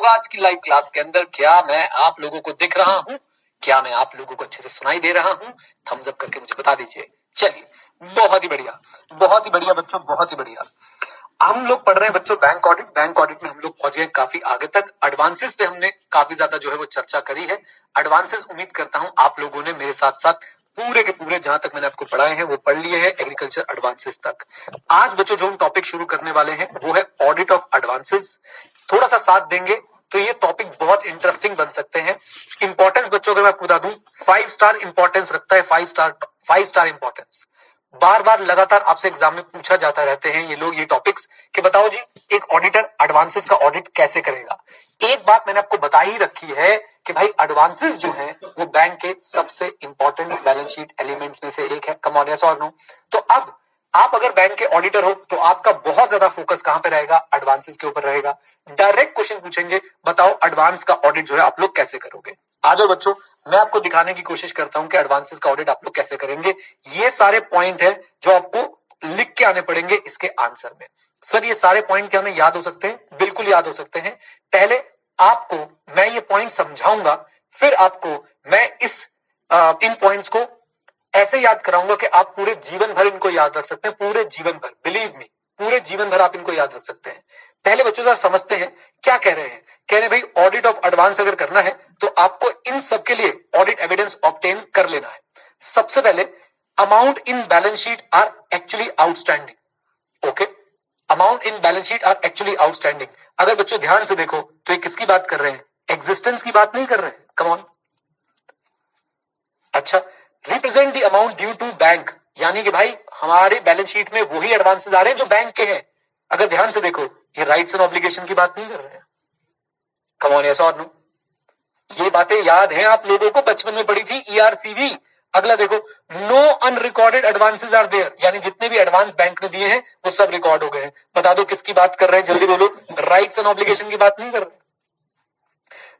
लोग आज की लाइव क्लास के अंदर? क्या मैं आप लोगों को दिख रहा हूं? क्या मैं आप लोगों को अच्छे से सुनाई दे रहा हूं? थम्स अप करके मुझे बता दीजिए। चलिए, बहुत ही बढ़िया, बहुत ही बढ़िया बच्चों, बहुत ही बढ़िया। हम लोग पढ़ रहे हैं बच्चों बैंक ऑडिट। बैंक ऑडिट में हम लोग पहुंच गए काफी आगे तक। एडवांसेस पे हमने काफी ज्यादा जो है वो चर्चा करी है। एडवांसेस उम्मीद करता हूं आप लोगों ने मेरे साथ साथ पूरे के पूरे जहां तक मैंने आपको पढ़ाए हैं वो पढ़ लिए हैं, एग्रीकल्चर एडवांसेस तक। आज बच्चों जो हम टॉपिक शुरू करने वाले हैं वो है ऑडिट ऑफ एडवांसेस। थोड़ा सा साथ देंगे तो ये टॉपिक बहुत इंटरेस्टिंग बन सकते हैं। इंपॉर्टेंस बच्चों अगर मैं आपको बता दूं, 5 स्टार इंपॉर्टेंस रखता है। 5 स्टार इंपॉर्टेंस बार बार लगातार आपसे एग्जाम में पूछा जाता रहते हैं ये लोग, ये टॉपिक्स कि बताओ जी एक ऑडिटर एडवांसेस का ऑडिट कैसे करेगा। एक बात मैंने आपको बता ही रखी है कि भाई एडवांसेस जो है वो बैंक के सबसे इंपॉर्टेंट बैलेंस शीट एलिमेंट्स में से एक है। कम ऑन, यस और नो? तो अब आप अगर बैंक के ऑडिटर हो तो आपका बहुत ज्यादा फोकस कहां पे रहेगा? एडवांसेस के ऊपर रहेगा। डायरेक्ट क्वेश्चन पूछेंगे, बताओ एडवांस का ऑडिट जो है आप लोग कैसे करोगे। आ जाओ बच्चों, मैं आपको दिखाने की कोशिश करता हूं कि एडवांसेस का ऑडिट आप लोग कैसे करेंगे। ये सारे पॉइंट है जो आपको लिख के आने पड़ेंगे इसके आंसर में। सर ये सारे पॉइंट क्या हमें याद हो सकते हैं? बिल्कुल याद हो सकते हैं। पहले आपको मैं ये पॉइंट समझाऊंगा, फिर आपको मैं इन पॉइंट्स को ऐसे याद कराऊंगा कि आप पूरे जीवन भर इनको याद रख सकते हैं। पूरे जीवन भर, बिलीव मी, पूरे जीवन भर आप इनको याद रख सकते हैं। पहले बच्चों जरा समझते हैं क्या कह रहे हैं। कह रहे हैं भाई ऑडिट ऑफ एडवांस अगर करना है तो आपको इन सब के लिए ऑडिट एविडेंस ऑब्टेन कर लेना है। सबसे पहले amount in balance sheet are actually outstanding. Okay, amount in balance sheet are actually outstanding. अगर बच्चों ध्यान से देखो तो ये किसकी बात कर रहे हैं? एग्जिस्टेंस की बात नहीं कर रहे हैं। Come on. अच्छा, represent the amount due to bank, यानी कि भाई हमारे बैलेंस शीट में वही एडवांसेस आ रहे हैं जो बैंक के हैं। अगर ध्यान से देखो ये राइट्स एंड ऑब्लिगेशन की बात नहीं कर रहे हैं। कम ऑन, यस और नो? ये बातें याद हैं आप लोगों को, बचपन में पढ़ी थी ईआरसीवी। अगला देखो, no unrecorded advances are there, यानी जितने भी एडवांस बैंक ने दिए हैं वो सब रिकॉर्ड हो गए हैं। बता दो किसकी बात कर रहे हैं, जल्दी बोलो। राइट्स एंड ऑब्लिगेशन की बात नहीं कर रहे।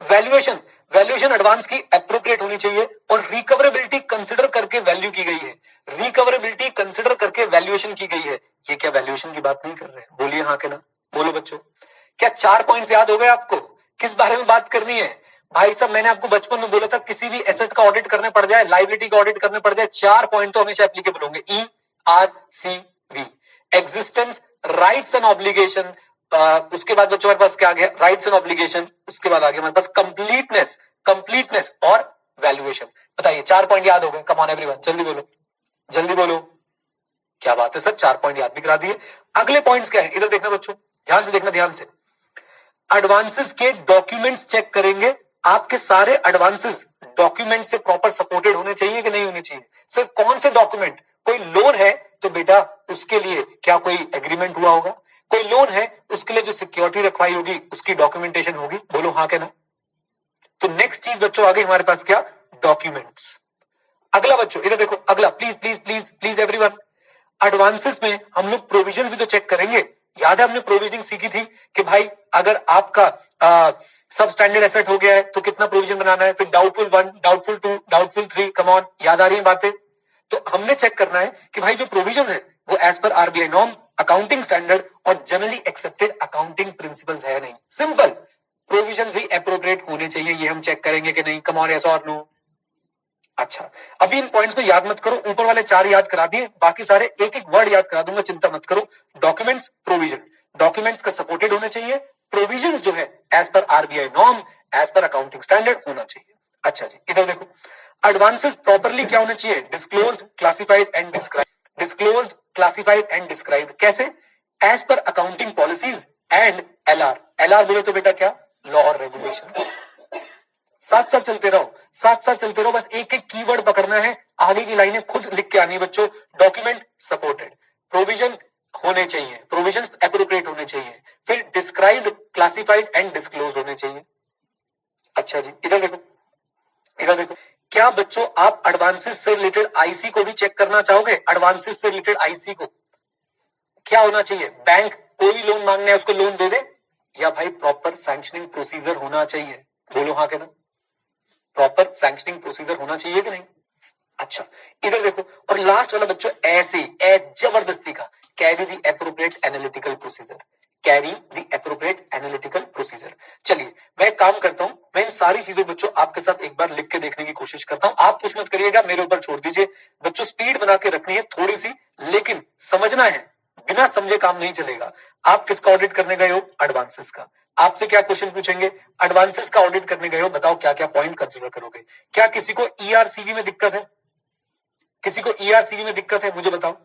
वैल्यूएशन, वैल्यूएशन एडवांस की एप्रोप्रिएट होनी चाहिए और रिकवरेबिलिटी कंसिडर करके वैल्यू की गई है। रिकवरेबिलिटी कंसिडर करके वैल्यूएशन की गई है। ये क्या वैल्यूएशन की बात नहीं कर रहे हैं? बोलिए हाँ के ना? बोलो बच्चों, क्या 4 पॉइंट्स याद हो गए आपको? किस बारे में बात करनी है? भाई साहब मैंने आपको बचपन में बोला था किसी भी एसेट का ऑडिट करने पड़ जाए, लाइबिलिटी का ऑडिट करने पड़ जाए, 4 पॉइंट तो हमेशा एप्लीकेबल होंगे। ERCV, existence, rights and obligation. उसके बाद बच्चों हमारे पास क्या आ गया? Rights and obligation. उसके बाद आ गया हमारे पास कंप्लीटनेस, कंप्लीटनेस और वैल्यूएशन। बताइए 4 पॉइंट याद हो गए? कम ऑन एवरीवन, जल्दी बोलो, जल्दी बोलो। क्या बात है सर, 4 पॉइंट याद भी करा दिए। अगले पॉइंट्स क्या है? इधर देखना बच्चों, ध्यान से देखना, ध्यान से। एडवांसेस के डॉक्यूमेंट्स चेक करेंगे। आपके सारे एडवांसेस डॉक्यूमेंट से प्रॉपर सपोर्टेड होने चाहिए कि नहीं होने चाहिए? सर कौन से डॉक्यूमेंट? कोई लोन है तो बेटा उसके लिए क्या कोई एग्रीमेंट हुआ होगा? कोई लोन है उसके लिए जो सिक्योरिटी रखवाई होगी उसकी डॉक्यूमेंटेशन होगी। बोलो हाँ के ना? तो नेक्स्ट चीज बच्चों आ गई हमारे पास, क्या? डॉक्यूमेंट्स। अगला बच्चों इधर देखो, अगला please please please please everyone, advances में हम लोग प्रोविजन भी तो चेक करेंगे। याद है हमने प्रोविजनिंग सीखी थी कि भाई अगर आपका सब स्टैंडर्ड एसेट हो गया है तो कितना प्रोविजन बनाना है, फिर doubtful 1, doubtful 2, doubtful 3। Come on, याद आ रही है बातें? तो हमने चेक करना है कि भाई जो प्रोविजन है वो as per RBI norm, accounting standard और जनरली एक्सेप्टेड अकाउंटिंग प्रिंसिपल्स है नहीं। सिंपल, प्रोविजंस भी एप्रोप्रिएट होने चाहिए, ये हम चेक करेंगे कि नहीं। कम ऑन, यस और नो? अच्छा, अभी इन पॉइंट्स को याद मत करो, ऊपर वाले 4 याद करा दिए, बाकी सारे एक एक वर्ड याद करा दूंगा, चिंता मत करो। डॉक्यूमेंट्स, प्रोविजन, डॉक्यूमेंट्स का सपोर्टेड होने चाहिए। प्रोविजन जो है as per RBI norm, as पर अकाउंटिंग स्टैंडर्ड होना चाहिए। अच्छा जी, इधर देखो, एडवांसेस प्रॉपरली क्या होने चाहिए? Disclosed, classified and describe. Disclosed, classified and describe कैसे? एज पर accounting policies and LR। LR बोले तो बेटा क्या? लॉ और रेगुलेशन। साथ साथ चलते रहो, साथ साथ चलते रहो, बस एक एक कीवर्ड पकड़ना है, आगे की लाइनें खुद लिख के आनी है बच्चों। डॉक्यूमेंट सपोर्टेड, प्रोविजन होने चाहिए, प्रोविजंस एप्रोप्रिएट होने चाहिए, फिर डिस्क्राइब्ड, क्लासिफाइड एंड डिस्क्लोज्ड होने चाहिए। अच्छा जी, इधर देखो, इधर देखो, क्या बच्चों आप एडवांसेस से रिलेटेड आईसी को भी चेक करना चाहोगे? एडवांसेस से रिलेटेड आईसी को क्या होना चाहिए? बैंक कोई लोन मांगने है उसको लोन दे दे, या भाई प्रॉपर सैंक्शनिंग प्रोसीजर होना चाहिए? बोलो हाँ के ना? प्रॉपर सैंक्शनिंग प्रोसीजर होना चाहिए कि नहीं? अच्छा, इधर देखो, और लास्ट वाला बच्चों ऐसे जबरदस्ती का, carry the appropriate analytical procedure. Carry the appropriate analytical procedure. चलिए मैं एक काम करता हूं, मैं इन सारी चीजों बच्चों आपके साथ एक बार लिख के देखने की कोशिश करता हूं। आप कुछ मत करिएगा, मेरे ऊपर छोड़ दीजिए बच्चों। स्पीड बना के रखनी है थोड़ी सी, लेकिन समझना है, बिना समझे काम नहीं चलेगा। आप किसका ऑडिट करने गए हो? एडवांसेस का। आपसे क्या क्वेश्चन पूछेंगे? एडवांसेस का ऑडिट करने गए हो, बताओ क्या क्या पॉइंट कंसिडर करोगे। क्या किसी को ईआरसीवी में दिक्कत है? किसी को ईआरसीवी में दिक्कत है? मुझे बताओ।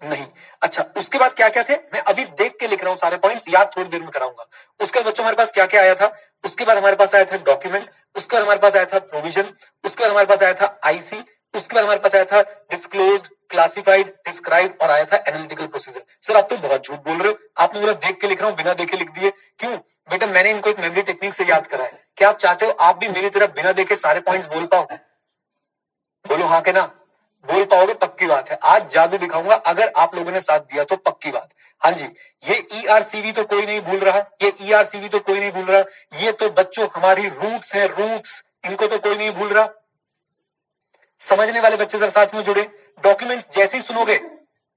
नहीं। अच्छा, उसके बाद क्या क्या थे? मैं अभी देख के लिख रहा हूं, सारे पॉइंट्स याद थोड़ी देर में कराऊंगा। उसके बाद बच्चों हमारे पास क्या क्या आया था? उसके बाद हमारे पास आया था डॉक्यूमेंट, उसके बाद हमारे पास आया था प्रोविजन, उसके बाद हमारे पास आया था आईसी, उसके बाद हमारे पास आया था डिस्क्लोज्ड, क्लासिफाइड, डिस्क्राइब और आया था एनालिटिकल प्रोसीजर। सर आप तो बहुत झूठ बोल रहे हो, आपने बोला देख के लिख रहा हूं, बिना देखे लिख दिए। क्यों बेटा? मैंने इनको एक मेमोरी टेक्निक से याद करा है। क्या आप चाहते हो आप भी मेरी तरफ बिना देखे सारे पॉइंट्स बोल पाओ? बोलो हाँ के ना। बोल पाओगे? पक्की बात है। आज जादू दिखाऊंगा, अगर आप लोगों ने साथ दिया तो पक्की बात। हाँ जी, ये ईआरसीवी तो कोई नहीं भूल रहा, ये ईआरसीवी तो कोई नहीं भूल रहा, ये तो बच्चों हमारी रूट्स है, रूट्स, इनको तो कोई नहीं भूल रहा। समझने वाले बच्चे जरा साथ में जुड़े। डॉक्यूमेंट्स जैसे ही सुनोगे,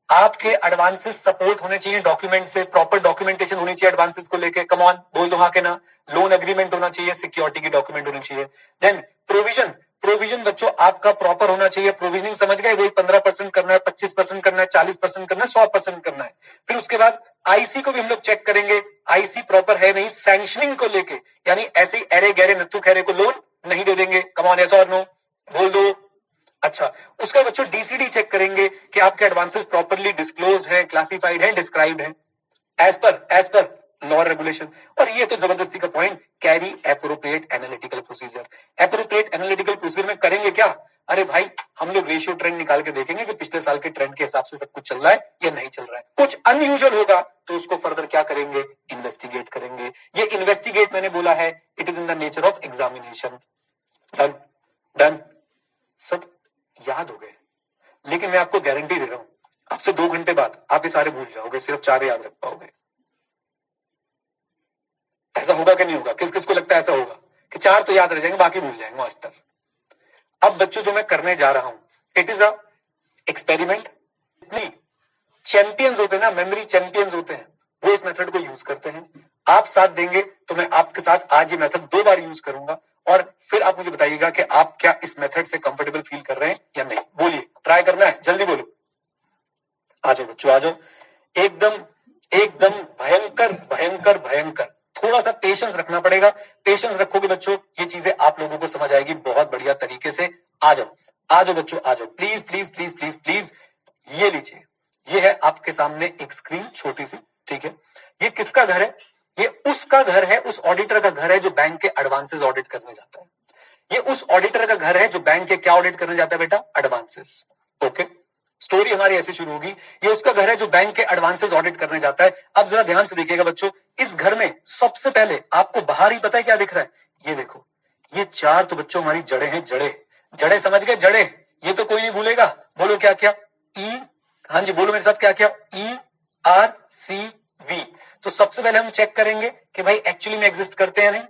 आपके एडवांसेस सपोर्ट होने चाहिए डॉक्यूमेंट से, प्रॉपर डॉक्यूमेंटेशन होनी चाहिए एडवांसेस को लेके। कम ऑन, बोल दो हाँ के ना। लोन एग्रीमेंट होना चाहिए, सिक्योरिटी की डॉक्यूमेंट होनी चाहिए। देन प्रोविजन, प्रोविजन बच्चों आपका प्रॉपर होना चाहिए। प्रोविजनिंग समझ गए? वही 15% करना है, 25% करना है, 40% करना है, 100% करना है। फिर उसके बाद आईसी को भी हम लोग चेक करेंगे, आईसी प्रॉपर है नहीं, सैंक्शनिंग को लेके, यानी ऐसे ही अरे गहरे नत्थु खैरे को लोन नहीं दे देंगे। कम ऑन, यस और नो, बोल दो। अच्छा, उसका बच्चों डीसीडी चेक करेंगे कि आपके एडवांसेस प्रॉपर्ली डिस्क्लोज्ड है, क्लासिफाइड है, डिस्क्राइब्ड है एज पर लॉ रेगुलेशन। और ये तो जबरदस्ती का point, carry appropriate analytical procedure. Appropriate analytical procedure में करेंगे क्या? अरे भाई हम लोग रेशियो ट्रेंड निकाल के देखेंगे कि पिछले साल के ट्रेंड के हिसाब से सब कुछ चल रहा है या नहीं चल रहा है। कुछ अनयूजुअल होगा तो उसको फर्दर क्या करेंगे? इन्वेस्टिगेट करेंगे। ये इन्वेस्टिगेट मैंने बोला है, it is in the nature of examination. Done done, सब याद हो गए। लेकिन मैं आपको गारंटी दे रहा हूं, आपसे 2 घंटे बाद आप ये सारे भूल जाओगे, सिर्फ 4 याद रख पाओगे। ऐसा होगा कि नहीं होगा? किस किस को लगता है ऐसा होगा कि 4 तो याद रह जाएंगे, बाकी भूल जाएंगे मास्टर? अब बच्चों जो मैं करने जा रहा हूं, इट इज अ एक्सपेरिमेंट। नहीं, चैंपियंस होते हैं ना, मेमोरी चैंपियंस होते हैं, वो इस मेथड को यूज करते हैं। आप साथ देंगे तो मैं आपके साथ आज ये मेथड 2 बार यूज करूंगा, और फिर आप मुझे बताइएगा कि आप क्या इस मेथड से कंफर्टेबल फील कर रहे हैं या नहीं। बोलिए, ट्राई करना है? जल्दी बोलो। आ जाओ बच्चों, आ जाओ। एकदम एकदम भयंकर भयंकर भयंकर। थोड़ा सा पेशेंस रखना पड़ेगा। पेशेंस रखोगे बच्चों, ये चीजें आप लोगों को समझ आएगी बहुत बढ़िया तरीके से। आ जाओ, आ जाओ बच्चों, आ जाओ। Please please please please please, ये लीजिए। ये है आपके सामने एक स्क्रीन, छोटी सी, ठीक है। ये किसका घर है? ये उसका घर है, उस ऑडिटर का घर है जो बैंक के एडवांसेस ऑडिट करने जाता है। ये उस ऑडिटर का घर है जो बैंक के क्या ऑडिट करने जाता है बेटा? एडवांसेस। ओके, स्टोरी हमारी ऐसे शुरू होगी। ये उसका घर है जो बैंक के एडवांसेस ऑडिट करने जाता है। अब जरा ध्यान से देखिएगा बच्चों, इस घर में सबसे पहले आपको बाहर ही पता है क्या दिख रहा है? ये देखो, ये 4 तो बच्चों हमारी जड़े हैं। जड़े, जड़े समझ गए? जड़े, ये तो कोई नहीं भूलेगा। बोलो क्या क्या? ई, हाँ जी बोलो मेरे साथ, क्या क्या? ERCV। तो सबसे पहले हम चेक करेंगे कि भाई एक्चुअली में एग्जिस्ट करते हैं नहीं।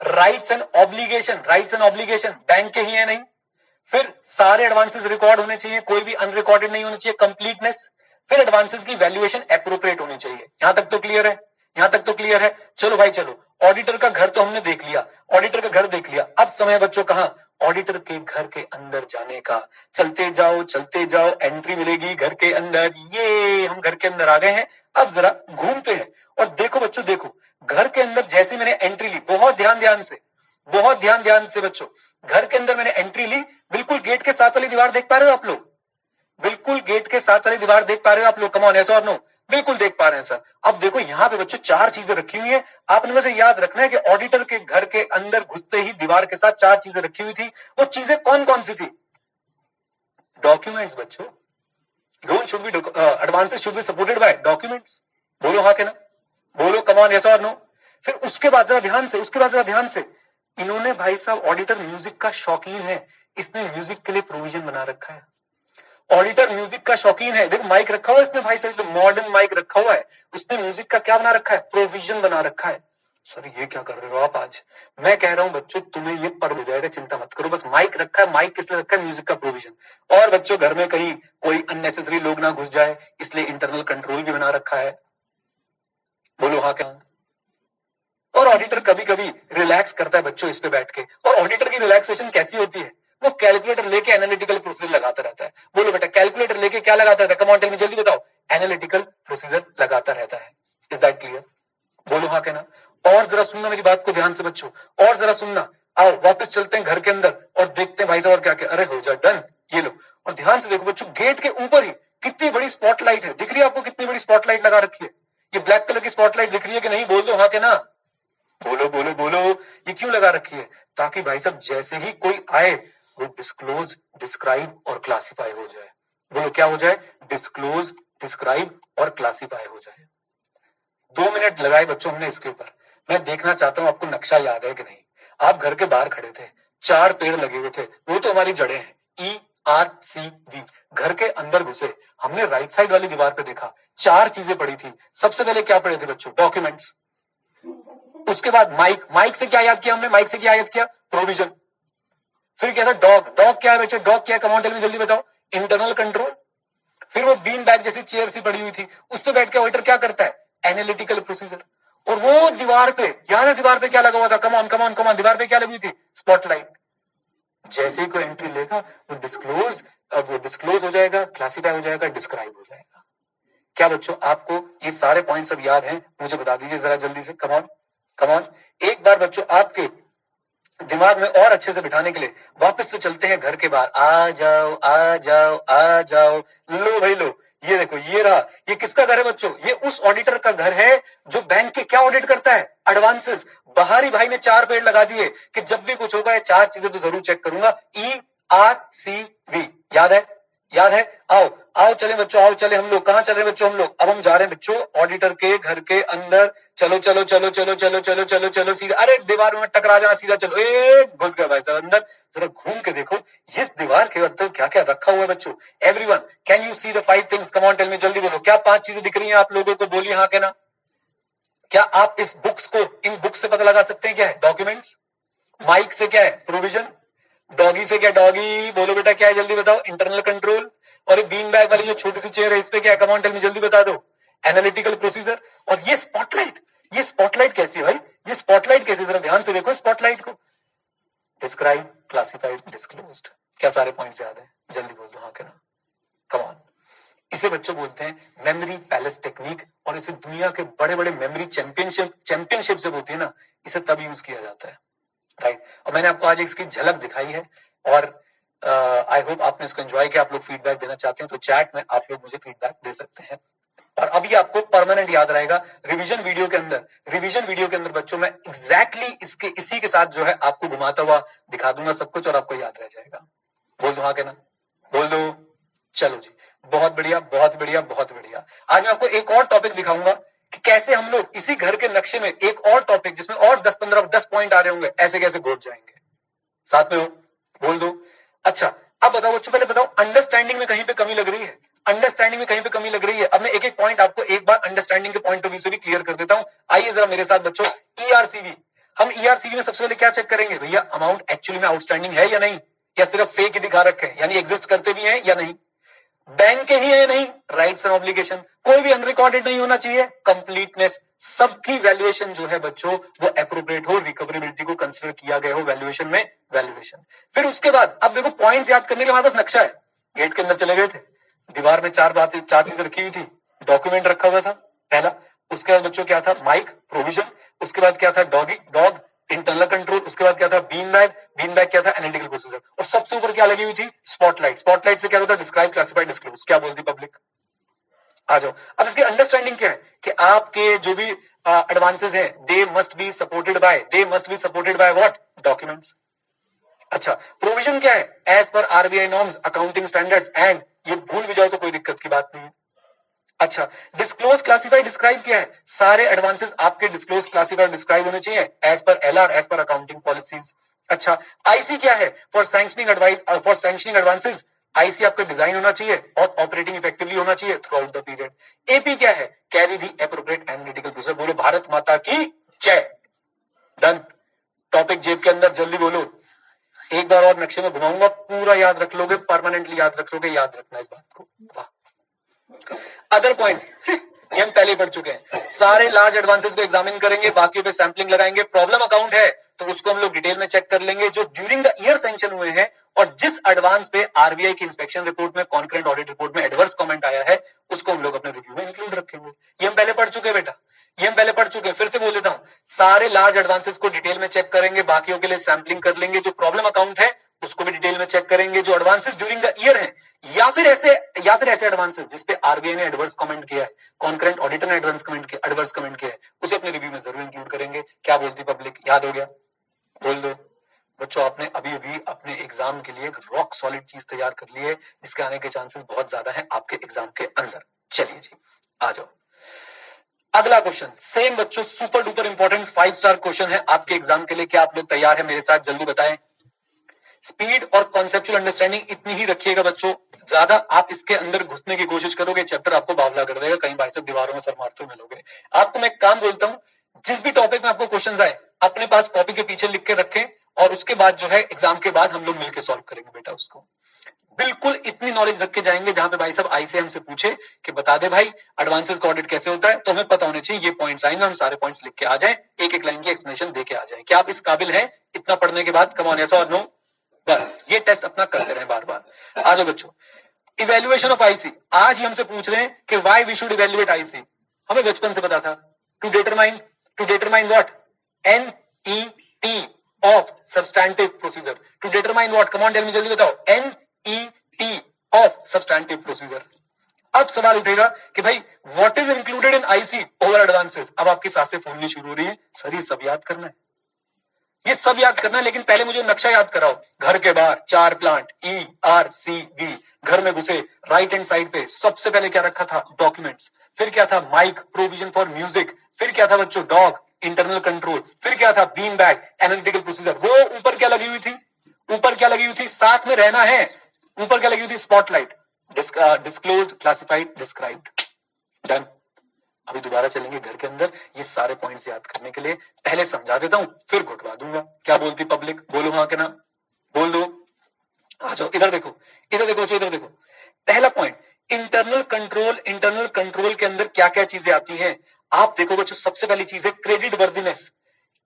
Rights and obligation, rights and obligation bank के ही है नहीं। फिर सारे एडवांसेस रिकॉर्ड होने चाहिए, कोई भी अनरिकॉर्डेड नहीं होने चाहिए, कंप्लीटनेस। फिर एडवांसेस की वैल्यूएशन एप्रोप्रिएट होनी चाहिए। यहां तक तो क्लियर है? यहां तक तो क्लियर है? चलो भाई चलो, ऑडिटर का घर तो हमने देख लिया, ऑडिटर का घर देख लिया। अब समय बच्चों कहां? ऑडिटर के घर के अंदर जाने का। चलते जाओ, एंट्री मिलेगी घर के अंदर। ये हम घर के अंदर आ गए हैं। अब जरा घूमते हैं और देखो बच्चों, देखो घर के अंदर जैसे मैंने एंट्री ली, बहुत ध्यान से, बहुत ध्यान से बच्चों, घर के अंदर मैंने एंट्री ली। बिल्कुल गेट के साथ वाली दीवार देख पा रहे हो आप लोग? बिल्कुल गेट के साथ वाली दीवार देख पा रहे हो आप लोग? कम ऑन, यस और नो? बिल्कुल देख पा रहे हैं सर। अब देखो यहां पे बच्चों 4 चीजें रखी हुई है। आपने वैसे याद रखना है कि ऑडिटर के घर के अंदर घुसते ही दीवार के साथ 4 चीजें रखी हुई थी। वो चीजें कौन कौन सी थी? डॉक्यूमेंट्स बच्चों। Loan should be, advances should be supported bye documents. बोलो हाँ के ना? बोलो कम ऑन, यस और नो? फिर उसके बाद जरा ध्यान से, उसके बाद जरा ध्यान से, इन्होंने भाई साहब, ऑडिटर म्यूजिक का शौकीन है, इसने म्यूजिक के लिए प्रोविजन बना रखा है। ऑडिटर म्यूजिक का शौकीन है। देखो माइक रखा हुआ है इसने भाई साहब, तो मॉडर्न माइक रखा हुआ है। उसने म्यूजिक का क्या बना रखा है? प्रोविजन बना रखा है। सर ये क्या कर रहे हो आप आज? मैं कह रहा हूं बच्चों, तुम्हें ये पढ़ हो जाएगा, चिंता मत करो। बस माइक रखा है, माइक किस लिए रखा है? म्यूजिक का प्रोविजन। और बच्चों घर में कहीं कोई अननेसेसरी लोग ना घुस जाए, इसलिए इंटरनल कंट्रोल भी बना रखा है। बोलो हाँ क्या? और ऑडिटर कभी कभी रिलैक्स करता है बच्चों इस पे बैठ के, और ऑडिटर की रिलैक्सेशन कैसी होती है, वो कैलकुलेटर लेके एनालिटिकल प्रोसीजर लगाता रहता है। बोलो बेटा कैलकुलेटर लेके क्या लगाता रहता है, कम ऑन टेल मी, जल्दी बताओ। एनालिटिकल प्रोसीजर लगाता रहता है। Is that clear? बोलो हाँ कहना। और जरा सुनना मेरी बात को ध्यान से बच्चों, और जरा सुनना। आओ वापस चलते हैं घर के अंदर और देखते हैं भाई साहब और क्या क्या। अरे हो जा डन, ये लो। और ध्यान से देखो बच्चों, गेट के ऊपर ही कितनी बड़ी स्पॉटलाइट है, दिख रही है आपको कितनी बड़ी स्पॉटलाइट लगा रखी है? ये ब्लैक कलर की स्पॉटलाइट दिख रही है कि नहीं? बोल दो हाँ के ना। बोलो बोलो बोलो। ये क्यों लगा रखी है? ताकि भाई साहब जैसे ही कोई आए वो डिस्क्लोज, डिस्क्राइब और क्लासिफाई हो जाए। बोलो क्या हो जाए? डिस्क्लोज, डिस्क्राइब और क्लासिफाई हो जाए। 2 मिनट लगाए बच्चों हमने इसके ऊपर। मैं देखना चाहता हूं आपको नक्शा याद है कि नहीं। आप घर के बाहर खड़े थे, 4 पेड़ लगे हुए थे, वो तो हमारी जड़ें हैं, ERCV। घर के अंदर घुसे, हमने राइट साइड वाली दीवार पे देखा, 4 चीजें पड़ी थी। सबसे पहले क्या पड़े थे बच्चों? डॉक्यूमेंट्स। उसके बाद माइक, माइक से क्या याद किया हमने? माइक से क्या याद किया? प्रोविजन। फिर क्या था? डॉग। डॉग क्या है बच्चों? डॉग क्या है? कम ऑन टेल मी, जल्दी बताओ। Internal control. फिर वो बीन बैग जैसी चेयर सी पड़ी हुई थी, उस पर बैठ के ऑडिटर क्या करता है? Analytical procedure. और वो दीवार पे, याद है दीवार पे क्या लगा हुआ था? Come on come on come on, दीवार पे क्या लगी हुई थी? स्पॉटलाइट। जैसे ही कोई एंट्री लेगा वो डिस्क्लोज, अब वो डिस्क्लोज हो जाएगा, क्लासिफाई हो जाएगा, डिस्क्राइब हो जाएगा। क्या बच्चों आपको ये सारे पॉइंट्स अब याद हैं? मुझे बता दीजिए जरा जल्दी से। Come on come on. एक बार बच्चों आपके दिमाग में और अच्छे से बिठाने के लिए वापस से चलते हैं घर के बाहर। आ जाओ आ जाओ आ जाओ। लो भाई लो, ये देखो ये रहा। ये किसका घर है बच्चों? ये उस ऑडिटर का घर है जो बैंक के क्या ऑडिट करता है? एडवांसेस। बाहरी भाई ने 4 पेड़ लगा दिए कि जब भी कुछ होगा ये 4 चीजें तो जरूर चेक करूंगा। ERCV याद है? याद है? आओ आओ चले बच्चों, आओ चले हम लोग। कहां चल रहे बच्चों हम लोग? अब हम जा रहे हैं बच्चों ऑडिटर के घर के अंदर। चलो चलो चलो चलो चलो चलो चलो चलो सीधा। अरे दीवार में टकरा जाना, सीधा चलो। ए घुस गया भाई साहब अंदर। जरा घूम के देखो इस दीवार के अंदर क्या क्या रखा हुआ है बच्चों। Everyone can you see the 5 things? Come on tell me, जल्दी बोलो। क्या 5 चीजें दिख रही हैं आप लोगों को? बोलिए हाँ कहना। क्या आप इस बुक्स को, इन बुक्स से पता लगा सकते हैं क्या है? डॉक्यूमेंट्स। माइक से क्या है? प्रोविजन। डॉगी से क्या? डॉगी बोलो बेटा क्या है? जल्दी बताओ। Internal control. और ये बीन बैग वाली जो छोटी सी चेयर है इस पे क्या है? कम ऑन टेल मी, जल्दी बता दो। Analytical procedure. और ये स्पॉटलाइट, ये स्पॉटलाइट कैसी है भाई? ये स्पॉटलाइट कैसी? जरा ध्यान से देखो स्पॉटलाइट को। Describe, classified, disclosed. क्या सारे पॉइंट्स याद है? जल्दी बोल दो हाँ के ना। Come on. इसे बच्चों बोलते हैं मेमोरी पैलेस टेक्निक, और इसे दुनिया के बड़े बड़े मेमोरी चैंपियनशिप जब होती है ना, इसे तब यूज किया जाता है। राइट। और मैंने आपको आज इसकी झलक दिखाई है, और आई होप आपने इसको एंजॉय किया। आप लोग फीडबैक देना चाहते हैं तो चैट में आप लोग मुझे फीडबैक दे सकते हैं। और अभी आपको परमानेंट याद रहेगा रिवीजन वीडियो के अंदर। रिवीजन वीडियो के अंदर बच्चों मैं एग्जैक्टली इसके इसी के साथ जो है आपको घुमाता हुआ दिखा दूंगा सब कुछ, और आपको याद रह जाएगा। बोल दो हाँ कहना, बोल दो। चलो जी, बहुत बढ़िया बहुत बढ़िया बहुत बढ़िया। आज मैं आपको एक और टॉपिक दिखाऊंगा कि कैसे हम लोग इसी घर के नक्शे में एक और टॉपिक जिसमें और 10 पॉइंट आ रहे होंगे, ऐसे कैसे घोट जाएंगे। साथ में हो? बोल दो। अच्छा अब बताओ बच्चों, पहले बताओ अंडरस्टैंडिंग में कहीं पे कमी लग रही है? अंडरस्टैंडिंग में कहीं पे कमी लग रही है? अब मैं एक एक पॉइंट आपको एक बार अंडरस्टैंडिंग के पॉइंट ऑफ व्यू से भी क्लियर कर देता हूं। आइए जरा मेरे साथ बच्चों। ERCV, हम ERCV में सबसे पहले क्या चेक करेंगे भैया? अमाउंट एक्चुअली में आउटस्टैंडिंग है या नहीं, या सिर्फ फेक ही दिखा रखे हैं, यानी एग्जिस्ट करते भी हैं या नहीं। बैंक के ही है नहीं, राइट्स एंड ऑब्लिगेशन, कोई भी अनरिकॉर्डेड नहीं होना चाहिए, कंप्लीटनेस, सबकी वैल्यूएशन जो है बच्चों वो एप्रोप्रिएट हो, रिकवरेबिलिटी को कंसीडर किया गया हो वैल्यूएशन में, वैल्यूएशन। फिर उसके बाद अब देखो पॉइंट्स याद करने के लिए हमारे पास नक्शा है। गेट के अंदर चले गए थे, दीवार में 4 चीजें रखी हुई थी। डॉक्यूमेंट रखा हुआ था पहला, उसके बाद बच्चों क्या था? माइक, प्रोविजन, उसके बाद क्या था? डॉग, इंटरनल कंट्रोल, उसके बाद क्या था? बीन बैग क्या था? एनालिटिकल प्रोसीजर, और सबसे ऊपर क्या लगी हुई थी? स्पॉटलाइट। स्पॉटलाइट से क्या होता है? Describe, classify, disclose. क्या बोलती पब्लिक? आ जाओ। अब इसकी अंडरस्टैंडिंग क्या है कि आपके जो भी एडवांसेस हैं they must be supported by what? Documents. अच्छा प्रोविजन क्या है? As per RBI norms, accounting standards, and ये भूल भी जाओ तो कोई दिक्कत की बात नहीं है। अच्छा डिस्क्लोज, क्लासिफाई, डिस्क्राइब क्या है? सारे एडवांसेस आपके डिस्क्लोज, क्लासिफाई, डिस्क्राइब होने चाहिए एज पर LR, एज पर अकाउंटिंग पॉलिसीज। अच्छा IC क्या है? फॉर सैंक्शनिंग एडवांसेस, IC आपका डिजाइन होना चाहिए और ऑपरेटिंग इफेक्टिवली होना चाहिए throughout the period. AP क्या है? Carry the appropriate analytical procedure. बोलो भारत माता की जय। डन। टॉपिक जेब के अंदर, जल्दी बोलो। एक बार और नक्शे में घुमाऊंगा, पूरा याद रख लोगे, परमानेंटली याद रख लोगे, याद रखना इस बात को। वाह। अदर पॉइंट्स, ये हम पहले पढ़ चुके हैं। सारे लार्ज एडवांसेस को एग्जामिन करेंगे, बाकियों पे सैंपलिंग लगाएंगे। प्रॉब्लम अकाउंट है तो उसको हम लोग डिटेल में चेक कर लेंगे, जो ड्यूरिंग द ईयर सैंक्शन हुए हैं और जिस एडवांस पे आरबीआई की इंस्पेक्शन रिपोर्ट में, कॉन्करेंट ऑडिट रिपोर्ट में एडवर्स कमेंट आया है, उसको हम लोग अपने रिव्यू में इंक्लूड रखेंगे। ये हम पहले पढ़ चुके हैं बेटा, ये हम पहले पढ़ चुके हैं। फिर से बोल देता हूं, सारे लार्ज एडवांसेस को डिटेल में चेक करेंगे, बाकियों के लिए सैंपलिंग कर लेंगे, जो प्रॉब्लम अकाउंट है उसको भी डिटेल में चेक करेंगे, जो एडवांसेस ड्यूरिंग द ईयर है या फिर ऐसे एडवांसेस जिसपे आरबीआई ने एडवर्स कमेंट किया है, कॉन्करेंट ऑडिटर ने एडवर्स कमेंट किया है, उसे अपने रिव्यू में जरूर इंक्लूड करेंगे। क्या बोलती पब्लिक, याद हो गया? बोल दो बच्चों, आपने अभी अभी अपने एग्जाम के लिए एक रॉक सॉलिड चीज तैयार कर ली है, इसके आने के चांसेस बहुत ज्यादा है आपके एग्जाम के अंदर। चलिए जी, आ जाओ अगला क्वेश्चन। सेम बच्चों, super duper important 5 star question है आपके एग्जाम के लिए। क्या आप लोग तैयार है मेरे साथ? जल्दी बताएं। स्पीड और कॉन्सेप्चुअल अंडरस्टैंडिंग इतनी ही रखिएगा बच्चों, ज्यादा आप इसके अंदर घुसने की कोशिश करोगे चैप्टर आपको बावला कर देगा, कहीं भाई सब दीवारों में सर मारते हुए मिलोगे। आपको मैं एक काम बोलता हूं, जिस भी टॉपिक में आपको क्वेश्चन आए अपने पास कॉपी के पीछे लिख के रखें, और उसके बाद जो है एग्जाम के बाद हम लोग मिलकर सॉल्व करेंगे बेटा उसको। बिल्कुल इतनी नॉलेज रख के जाएंगे जहां पे भाई साहब आई से हमसे पूछे कि बता दे भाई एडवांसेस का ऑडिट कैसे होता है, तो हमें पता होने चाहिए ये पॉइंट्स आएंगे, हम सारे पॉइंट्स लिख के आ जाएं, एक एक लाइन की एक्सप्लेनेशन दे के आ जाएं। क्या आप इस काबिल हैं इतना पढ़ने के बाद? कम ऑन, यस और नो? बस ये टेस्ट अपना करते रहे बार बार। आ जाओ बच्चों, इवेल्युएशन ऑफ आईसी। आज ही हमसे पूछ रहे हैं कि why we should evaluate IC. हमें बचपन से पता था, to determine what? NET of substantive procedure. To determine what? Come on tell me, जल्दी बताओ। NET of substantive procedure. अब सवाल उठेगा कि भाई what is included in IC over advances. अब आपकी सांसें फूलनी शुरू हो रही है, सर ये सब याद करना है, ये सब याद करना है, लेकिन पहले मुझे नक्शा याद कराओ। घर के बाहर 4 प्लांट, ERCV। घर में घुसे, राइट हैंड साइड पे सबसे पहले क्या रखा था? डॉक्यूमेंट्स। फिर क्या था? Mic, provision for music. फिर क्या था बच्चों? Dog, internal control. फिर क्या था? Bean bag, analytical procedure. वो ऊपर क्या लगी हुई थी? ऊपर क्या लगी हुई थी? साथ में रहना है। ऊपर क्या लगी हुई थी? Spotlight, disclosed, classified, described. Done. अभी दोबारा चलेंगे घर के अंदर ये सारे पॉइंट्स याद करने के लिए। पहले समझा देता हूं फिर घुटवा दूंगा। क्या बोलती पब्लिक? बोलो हाँ के ना? बोल दो। आ जाओ इधर देखो, इधर देखो, इधर देखो। पहला point, internal control. Internal control के अंदर क्या क्या चीजें आती हैं आप देखो बच्चों। सबसे पहली चीज है क्रेडिट वर्दीनेस।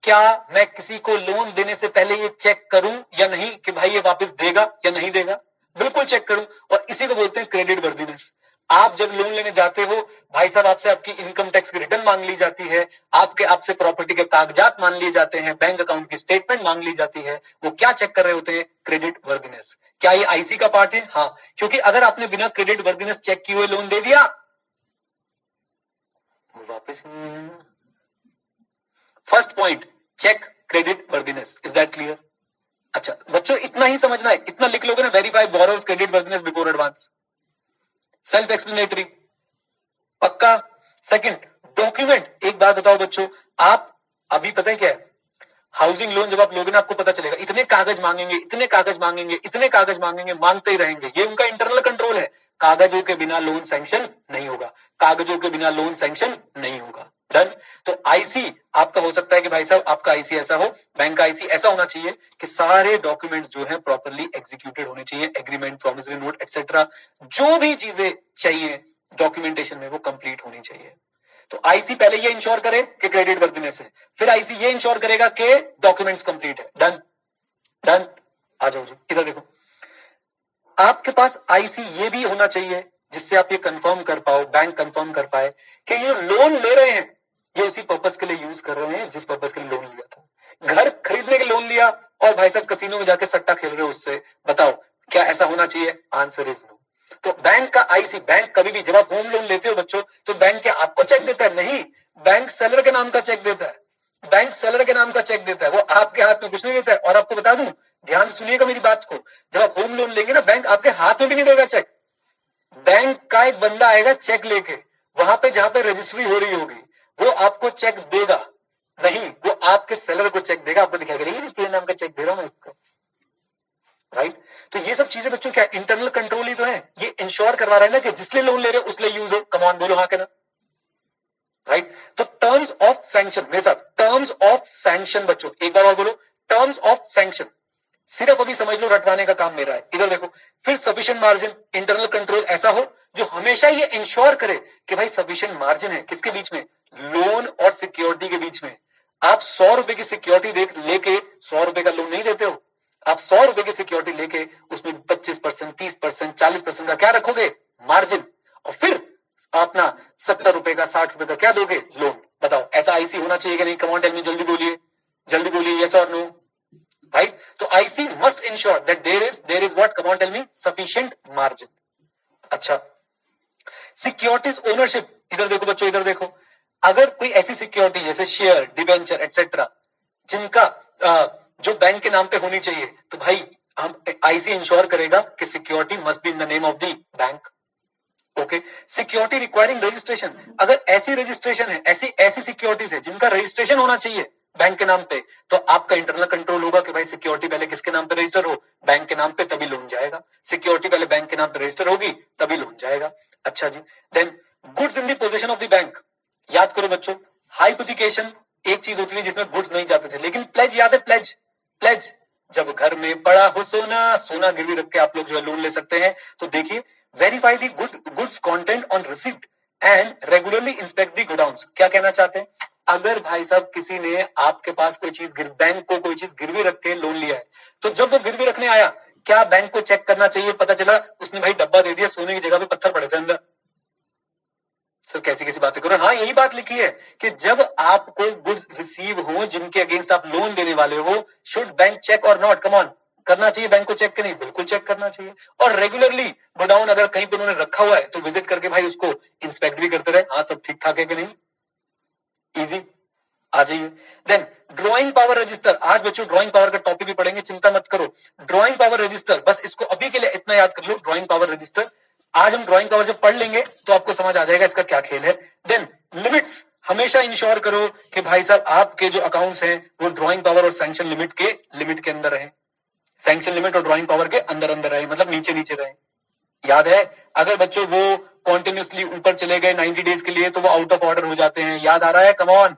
क्या मैं किसी को लोन देने से पहले ये चेक करूं या नहीं कि भाई ये वापस देगा या नहीं देगा? बिल्कुल चेक करूं, और इसी को बोलते हैं क्रेडिट वर्दीनेस। आप जब लोन लेने जाते हो भाई साहब, आपसे आपकी इनकम टैक्स की रिटर्न मांग ली जाती है, आपसे प्रॉपर्टी के कागजात मांग लिए जाते हैं, बैंक अकाउंट की स्टेटमेंट मांग ली जाती है। वो क्या चेक कर रहे होते हैं? Credit worthiness. क्या ये आईसी का पार्ट है? हाँ, क्योंकि अगर आपने बिना क्रेडिट वर्दीनेस चेक किए हुए लोन दे दिया, वापस नहीं है। First point, check credit worthiness. Is that clear? अच्छा बच्चों, इतना ही समझना है, इतना लिख लोगे ना, verify borrowers credit worthiness before advance. Self explanatory, पक्का। Second, document. एक बात बताओ बच्चों, आप अभी पता है क्या है, हाउसिंग लोन जब आप लोगे ना आपको पता चलेगा, इतने कागज मांगेंगे, इतने कागज मांगेंगे, इतने कागज मांगेंगे, मांगते ही रहेंगे। ये उनका इंटरनल कंट्रोल है। कागजों के बिना लोन सैंक्शन नहीं होगा, कागजों के बिना लोन सैंक्शन नहीं होगा। डन। तो आईसी आपका हो सकता है कि भाई साहब आपका आईसी ऐसा हो, बैंक का आईसी ऐसा होना चाहिए कि सारे डॉक्यूमेंट्स जो है प्रॉपरली एग्जीक्यूटेड होने चाहिए, एग्रीमेंट, प्रॉमिसरी नोट एक्सेट्रा, जो भी चीजें चाहिए डॉक्यूमेंटेशन में वो कंप्लीट होनी चाहिए। तो आईसी पहले ये इंश्योर करे कि क्रेडिट वर्दीनेस है, फिर आईसी ये इंश्योर करेगा कि डॉक्यूमेंट्स कंप्लीट है। डन। डन। आ जाओ जी, इधर देखो, आपके पास आईसी ये भी होना चाहिए जिससे आप ये कंफर्म कर पाओ, बैंक कंफर्म कर पाए कि ये लोन ले रहे हैं ये उसी पर्पस के लिए यूज कर रहे हैं जिस पर्पस के लिए लोन लिया था। घर खरीदने के लोन लिया और भाई साहब कसिनो में जाके सट्टा खेल रहे हो उससे, बताओ क्या ऐसा होना चाहिए? Answer is no. तो बैंक का आईसी, बैंक कभी भी जब आप होम लोन लेते हो बच्चों, तो बैंक क्या आपको चेक देता है? नहीं, बैंक सेलर के नाम का चेक देता है। बैंक सेलर के नाम का चेक देता है, वो आपके हाथ में कुछ नहीं देता है। और आपको बता दूं, ध्यान सुनिएगा मेरी बात को, जब आप होम लोन लेंगे ना, बैंक आपके हाथ में भी नहीं देगा चेक। बैंक का एक बंदा आएगा चेक लेके, वहां पे जहां पे रजिस्ट्री हो रही होगी, वो आपको चेक देगा नहीं, वो आपके सेलर को चेक देगा, आपको दिखाएगा ये तेरे नाम का चेक दे रहा हूं मैं इसको। राइट। तो ये सब चीजें बच्चों क्या इंटरनल कंट्रोल ही तो है, ये इंश्योर करवा रहा है ना कि जिसलिए लोन ले रहे हो उसलिए यूज हो। कमान बोलो हाँ के ना? राइट। तो टर्म्स ऑफ सैंक्शन, मेरे साथ, टर्म्स ऑफ सैंक्शन बच्चों एक बार और बोलो, टर्म्स ऑफ सैंक्शन। सिर्फ अभी समझ लो, रटवाने का काम मेरा है। इधर देखो, फिर सफिशिएंट मार्जिन, इंटरनल कंट्रोल ऐसा हो जो हमेशा ये इंश्योर करे कि भाई सफिशिएंट मार्जिन है किसके बीच में, लोन और सिक्योरिटी के बीच में। आप 100 रुपए की सिक्योरिटी लेके 100 रुपए का लोन नहीं देते हो, आप 100 रुपए की सिक्योरिटी लेके उसमें 25%, 30%, 40% का क्या रखोगे, मार्जिन, और फिर अपना 70 रुपए का 60 रुपए का क्या दोगे, लोन। बताओ ऐसा आईसी होना चाहिए कि नहीं? कम ऑन टेल मी, जल्दी बोलिए, जल्दी बोलिए, यस और नो, राइट। तो IC must ensure that there is what, come on tell me, sufficient margin. अच्छा, सिक्योरिटीज ओनरशिप, इधर देखो बच्चों, इधर देखो। अगर कोई ऐसी सिक्योरिटी जैसे शेयर, डिबेंचर एटसेट्रा जिनका जो बैंक के नाम पे होनी चाहिए, तो भाई हम आईसी इंश्योर करेगा कि security must be in the name of the bank. Okay, security requiring registration, अगर ऐसी रजिस्ट्रेशन है, ऐसी सिक्योरिटीज है जिनका रजिस्ट्रेशन होना चाहिए बैंक के नाम पे, तो आपका इंटरनल कंट्रोल होगा कि भाई सिक्योरिटी पहले किसके नाम पे रजिस्टर हो, बैंक के नाम पे, तभी लोन जाएगा। सिक्योरिटी पहले बैंक के नाम पे रजिस्टर होगी तभी लोन जाएगा। अच्छा जी, then goods in the position of the bank, याद करो बच्चों, हाइपोथिकेशन एक चीज होती है जिसमें गुड्स नहीं जाते थे, लेकिन प्लेज याद है, प्लेज, प्लेज, जब घर में पड़ा हो सोना, सोना गिरवी रख के आप लोग जो है लोन ले सकते हैं। तो देखिए, verify the goods content on receipt and regularly inspect the godowns. क्या कहना चाहते हैं? अगर भाई साहब किसी ने आपके पास कोई चीज बैंक को कोई चीज गिरवी रख के लोन लिया है, तो जब वो गिरवी रखने आया, क्या बैंक को चेक करना चाहिए? पता चला उसने भाई डब्बा दे दिया, सोने की जगह पे पत्थर पड़े थे अंदर। सर कैसी कैसी बातें करो। हाँ, यही बात लिखी है कि जब आपको गुड्स रिसीव हो जिनके अगेंस्ट आप लोन देने वाले हो, शुड बैंक चेक और नॉट, कम ऑन, करना चाहिए बैंक को चेक के नहीं? बिल्कुल चेक करना चाहिए। और रेगुलरली गोडाउन अगर कहीं पे उन्होंने रखा हुआ है तो विजिट करके भाई उसको इंस्पेक्ट भी करते रहे, हाँ सब ठीक ठाक है कि नहीं। इजी, आ जाइए। देन ड्रॉइंग पावर रजिस्टर, आज बच्चों ड्रॉइंग पावर का टॉपिक भी पढ़ेंगे, चिंता मत करो। ड्रॉइंग पावर रजिस्टर, बस इसको अभी के लिए इतना याद कर लो, ड्रॉइंग पावर रजिस्टर। आज हम ड्रॉइंग पावर जब पढ़ लेंगे तो आपको समझ आ जाएगा इसका क्या खेल है। देन लिमिट्स, हमेशा इंश्योर करो कि भाई साहब आपके जो अकाउंट्स हैं वो ड्रॉइंग पावर और सैंक्शन लिमिट के अंदर रहे, सैंक्शन लिमिट और ड्रॉइंग पावर के अंदर अंदर रहे, मतलब नीचे नीचे रहे। याद है, अगर बच्चों वो कॉन्टिन्यूसली ऊपर चले गए 90 डेज के लिए तो वो आउट ऑफ ऑर्डर हो जाते हैं। याद आ रहा है? Come on.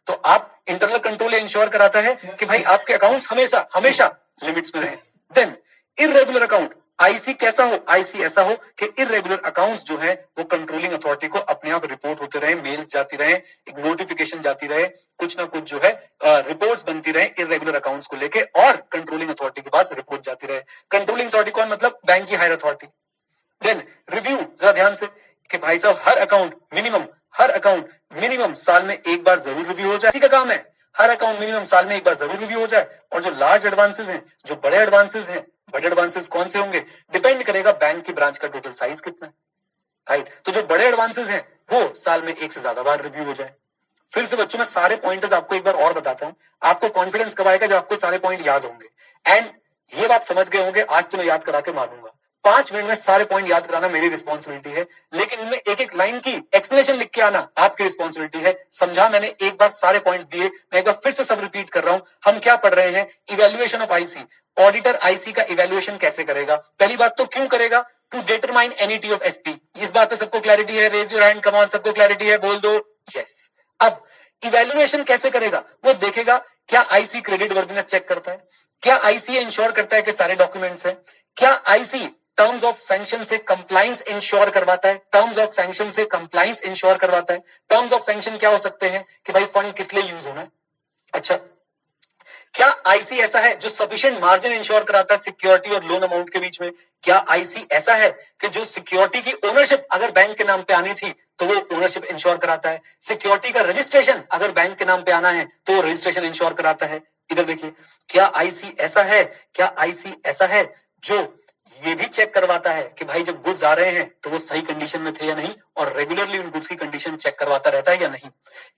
तो आप इंटरनल कंट्रोल इंश्योर कराता है कि भाई आपके अकाउंट्स हमेशा हमेशा लिमिट्स में रहे। देन इररेगुलर अकाउंट, आईसी कैसा हो? आईसी ऐसा हो कि इररेगुलर अकाउंट्स जो है वो कंट्रोलिंग अथॉरिटी को अपने आप रिपोर्ट होते रहे, मेल्स जाती रहे, एक नोटिफिकेशन जाती रहे, कुछ ना कुछ जो है रिपोर्ट्स बनती रहे इररेगुलर अकाउंट्स को लेके, और कंट्रोलिंग अथॉरिटी के पास रिपोर्ट जाती रहे। कंट्रोलिंग अथॉरिटी कौन? मतलब बैंक की हायर अथॉरिटी। देन रिव्यू, जरा ध्यान से, कि भाई साहब हर अकाउंट मिनिमम साल में एक बार जरूर रिव्यू हो जाए। इसी का काम है, हर अकाउंट मिनिमम साल में एक बार जरूर रिव्यू हो जाए। और जो लार्ज एडवांसेस हैं, जो बड़े एडवांसेस हैं, बड़े एडवांसेस कौन से होंगे? डिपेंड करेगा बैंक की ब्रांच का टोटल साइज कितना है, राइट। तो जो बड़े एडवांसेस हैं वो साल में एक से ज्यादा बार रिव्यू हो जाए। फिर से बच्चों मैं सारे पॉइंटर्स आपको एक बार और बताता हूं। आपको कॉन्फिडेंस कब आएगा? जब आपको सारे पॉइंट याद होंगे। एंड ये बात समझ गए होंगे, आज तो मैं याद करा के मारूंगा। 5 मिनट में सारे पॉइंट याद कराना मेरी रिस्पॉन्सिबिलिटी है, लेकिन इनमें एक एक लाइन की एक्सप्लेनेशन लिख के आना आपकी रिस्पॉन्सिबिलिटी है। समझा मैंने? एक बार सारे पॉइंट्स दिए, मैं एक बार फिर से सब रिपीट कर रहा हूं। हम क्या पढ़ रहे हैं? Evaluation of IC. Auditor IC का इवैल्यूएशन कैसे करेगा? पहली बात तो क्यों करेगा? To determine NET of SP. इस बात पे सबको क्लैरिटी है? Raise your hand, come on, सबको क्लैरिटी है? बोल दो यस। अब इवैल्यूएशन कैसे करेगा? वो देखेगा क्या आईसी क्रेडिट वर्दिनेस चेक करता है, क्या आईसी इंश्योर करता है कि सारे डॉक्यूमेंट्स हैं, क्या आईसी टर्म्स ऑफ सैंक्शन से कंप्लायंस इंश्योर करवाता है, टर्म्स ऑफ सैंक्शन से कंप्लायंस इंश्योर करवाता है। टर्म्स ऑफ सैंक्शन क्या हो सकते हैं? कि भाई फंड किस लिए यूज होना है। अच्छा, क्या आईसी ऐसा है जो सफिशिएंट मार्जिन इंश्योर कराता है सिक्योरिटी और लोन अमाउंट के बीच में? क्या आईसी ऐसा है कि जो सिक्योरिटी की ओनरशिप अगर बैंक के नाम पे आनी थी तो वो ओनरशिप इंश्योर कराता है? सिक्योरिटी का रजिस्ट्रेशन अगर बैंक के नाम पे आना है तो वो रजिस्ट्रेशन इंश्योर कराता है। इधर देखिए, क्या आईसी ऐसा है, क्या आईसी ऐसा है जो ये भी चेक करवाता है कि भाई जब गुड्स आ रहे हैं तो वो सही कंडीशन में थे या नहीं, और रेगुलरली उन गुड्स की कंडीशन चेक करवाता रहता है या नहीं?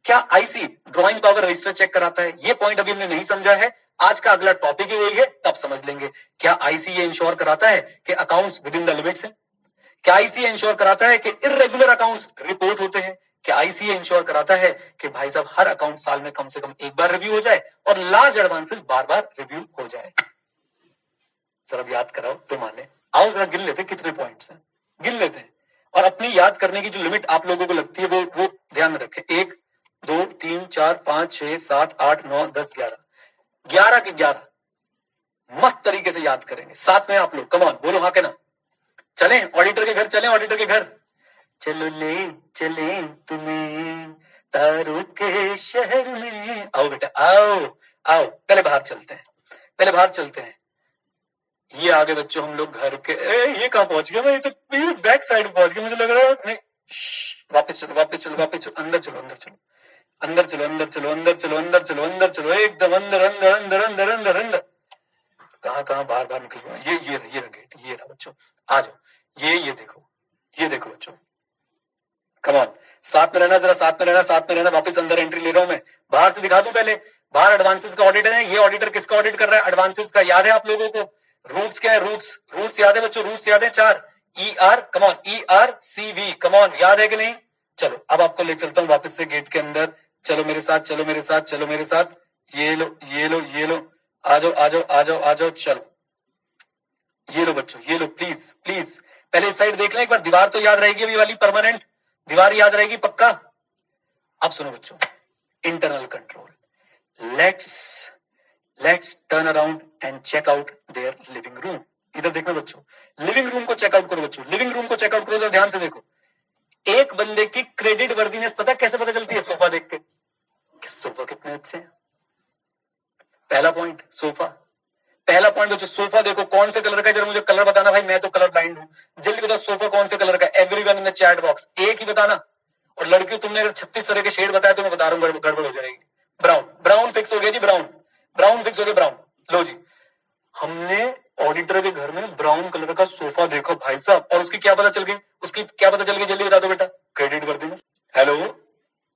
क्या IC drawing power register check कराता है? ये पॉइंट अभी हमने नहीं समझा है, आज का अगला टॉपिक ही वही है, तब समझ लेंगे। क्या आईसी ये इंश्योर कराता है कि accounts with in the limits है? क्या आईसी इंश्योर कराता है कि इररेगुलर अकाउंट्स रिपोर्ट होते हैं? क्या आईसी इंश्योर कराता है कि भाई साहब हर अकाउंट साल में कम से कम एक बार रिव्यू हो जाए और लार्ज एडवांसेस बार बार रिव्यू हो जाए? सर अब याद कराओ तो माने। आओ जरा गिन लेते कितने पॉइंट्स हैं, गिन लेते हैं, और अपनी याद करने की जो लिमिट आप लोगों को लगती है वो ध्यान में रखें। 1 2 3 4 5 6 7 8 9 10 11, 11 के 11 मस्त तरीके से याद करेंगे। साथ में आप लोग कम ऑन बोलो हाँ के ना। चलें ऑडिटर के घर, चलें ऑडिटर के घर, चलो ले चले तुम्हें तारों के शहर में। आओ बेटा आओ आओ, पहले बाहर चलते हैं, पहले बाहर चलते हैं। ये आगे बच्चों हम लोग घर के ये कहाँ पहुंच गया भाई, तो बैक साइड पहुंच गया मुझे लग रहा है। नहीं वापस चलो वापस चलो वापस चलो, अंदर चलो अंदर चलो अंदर चलो अंदर चलो अंदर चलो अंदर चलो अंदर चलो, एकदम अंदर अंदर अंदर अंदर अंदर अंदर। कहाँ कहाँ बाहर बाहर निकल गया। ये रहा गेट, ये रहा बच्चों, आ जाओ। ये देखो बच्चों, कम ऑन, साथ में रहना, जरा साथ में रहना, साथ में रहना। वापस अंदर एंट्री ले रहा हूं मैं, बाहर से दिखा दूं पहले। बाहर एडवांसेस का ऑडिटर है, ये ऑडिटर किसका ऑडिट कर रहा है? एडवांसेस का। याद है आप लोगों को रूट्स क्या है? रूट्स याद है बच्चों? रूट्स याद है? 4 ER, come on, ERCV, come on, याद है कि नहीं? चलो अब आपको ले चलता हूं वापस से गेट के अंदर। चलो मेरे साथ, चलो मेरे साथ, चलो मेरे साथ। ये लो ये लो ये लो, आ जाओ आ जाओ आ जाओ आ जाओ। चलो ये लो बच्चों, ये लो, प्लीज प्लीज। पहले इस साइड देख लें एक बार, दीवार तो याद रहेगी अभी वाली, परमानेंट दीवार याद रहेगी पक्का। अब सुनो बच्चों, internal control, let's turn around and check out their living room. इधर देखना बच्चों, लिविंग रूम को चेकआउट करो बच्चों, लिविंग रूम को चेकआउट करो, जरा ध्यान से देखो। एक बंदे की क्रेडिट वर्दीनेस पता कैसे पता चलती है? सोफा देख के, कि सोफा कितने अच्छे हैं। पहला पॉइंट सोफा, पहला पॉइंट बच्चों सोफा देखो कौन से कलर का है, जरा मुझे कलर बताना भाई, मैं तो कलर ब्लाइंड हूं। जल्दी बताओ सोफा कौन से कलर का है? Everyone in the chat box एक ही बताना। और लड़कियों तुमने अगर 36 तरह के शेड बताया तो मैं बता रहा हूँ गड़बड़ हो जाएगी। ब्राउन, ब्राउन फिक्स हो गया जी, ब्राउन, ब्राउन फिक्स हो गया, ब्राउन। लो जी, हमने ऑडिटर के घर में ब्राउन कलर का सोफा देखो भाई साहब, और उसकी क्या पता चल गई? उसकी क्या पता चल गई? जल्दी बता दो बेटा, क्रेडिट वर्दीनेस। हेलो,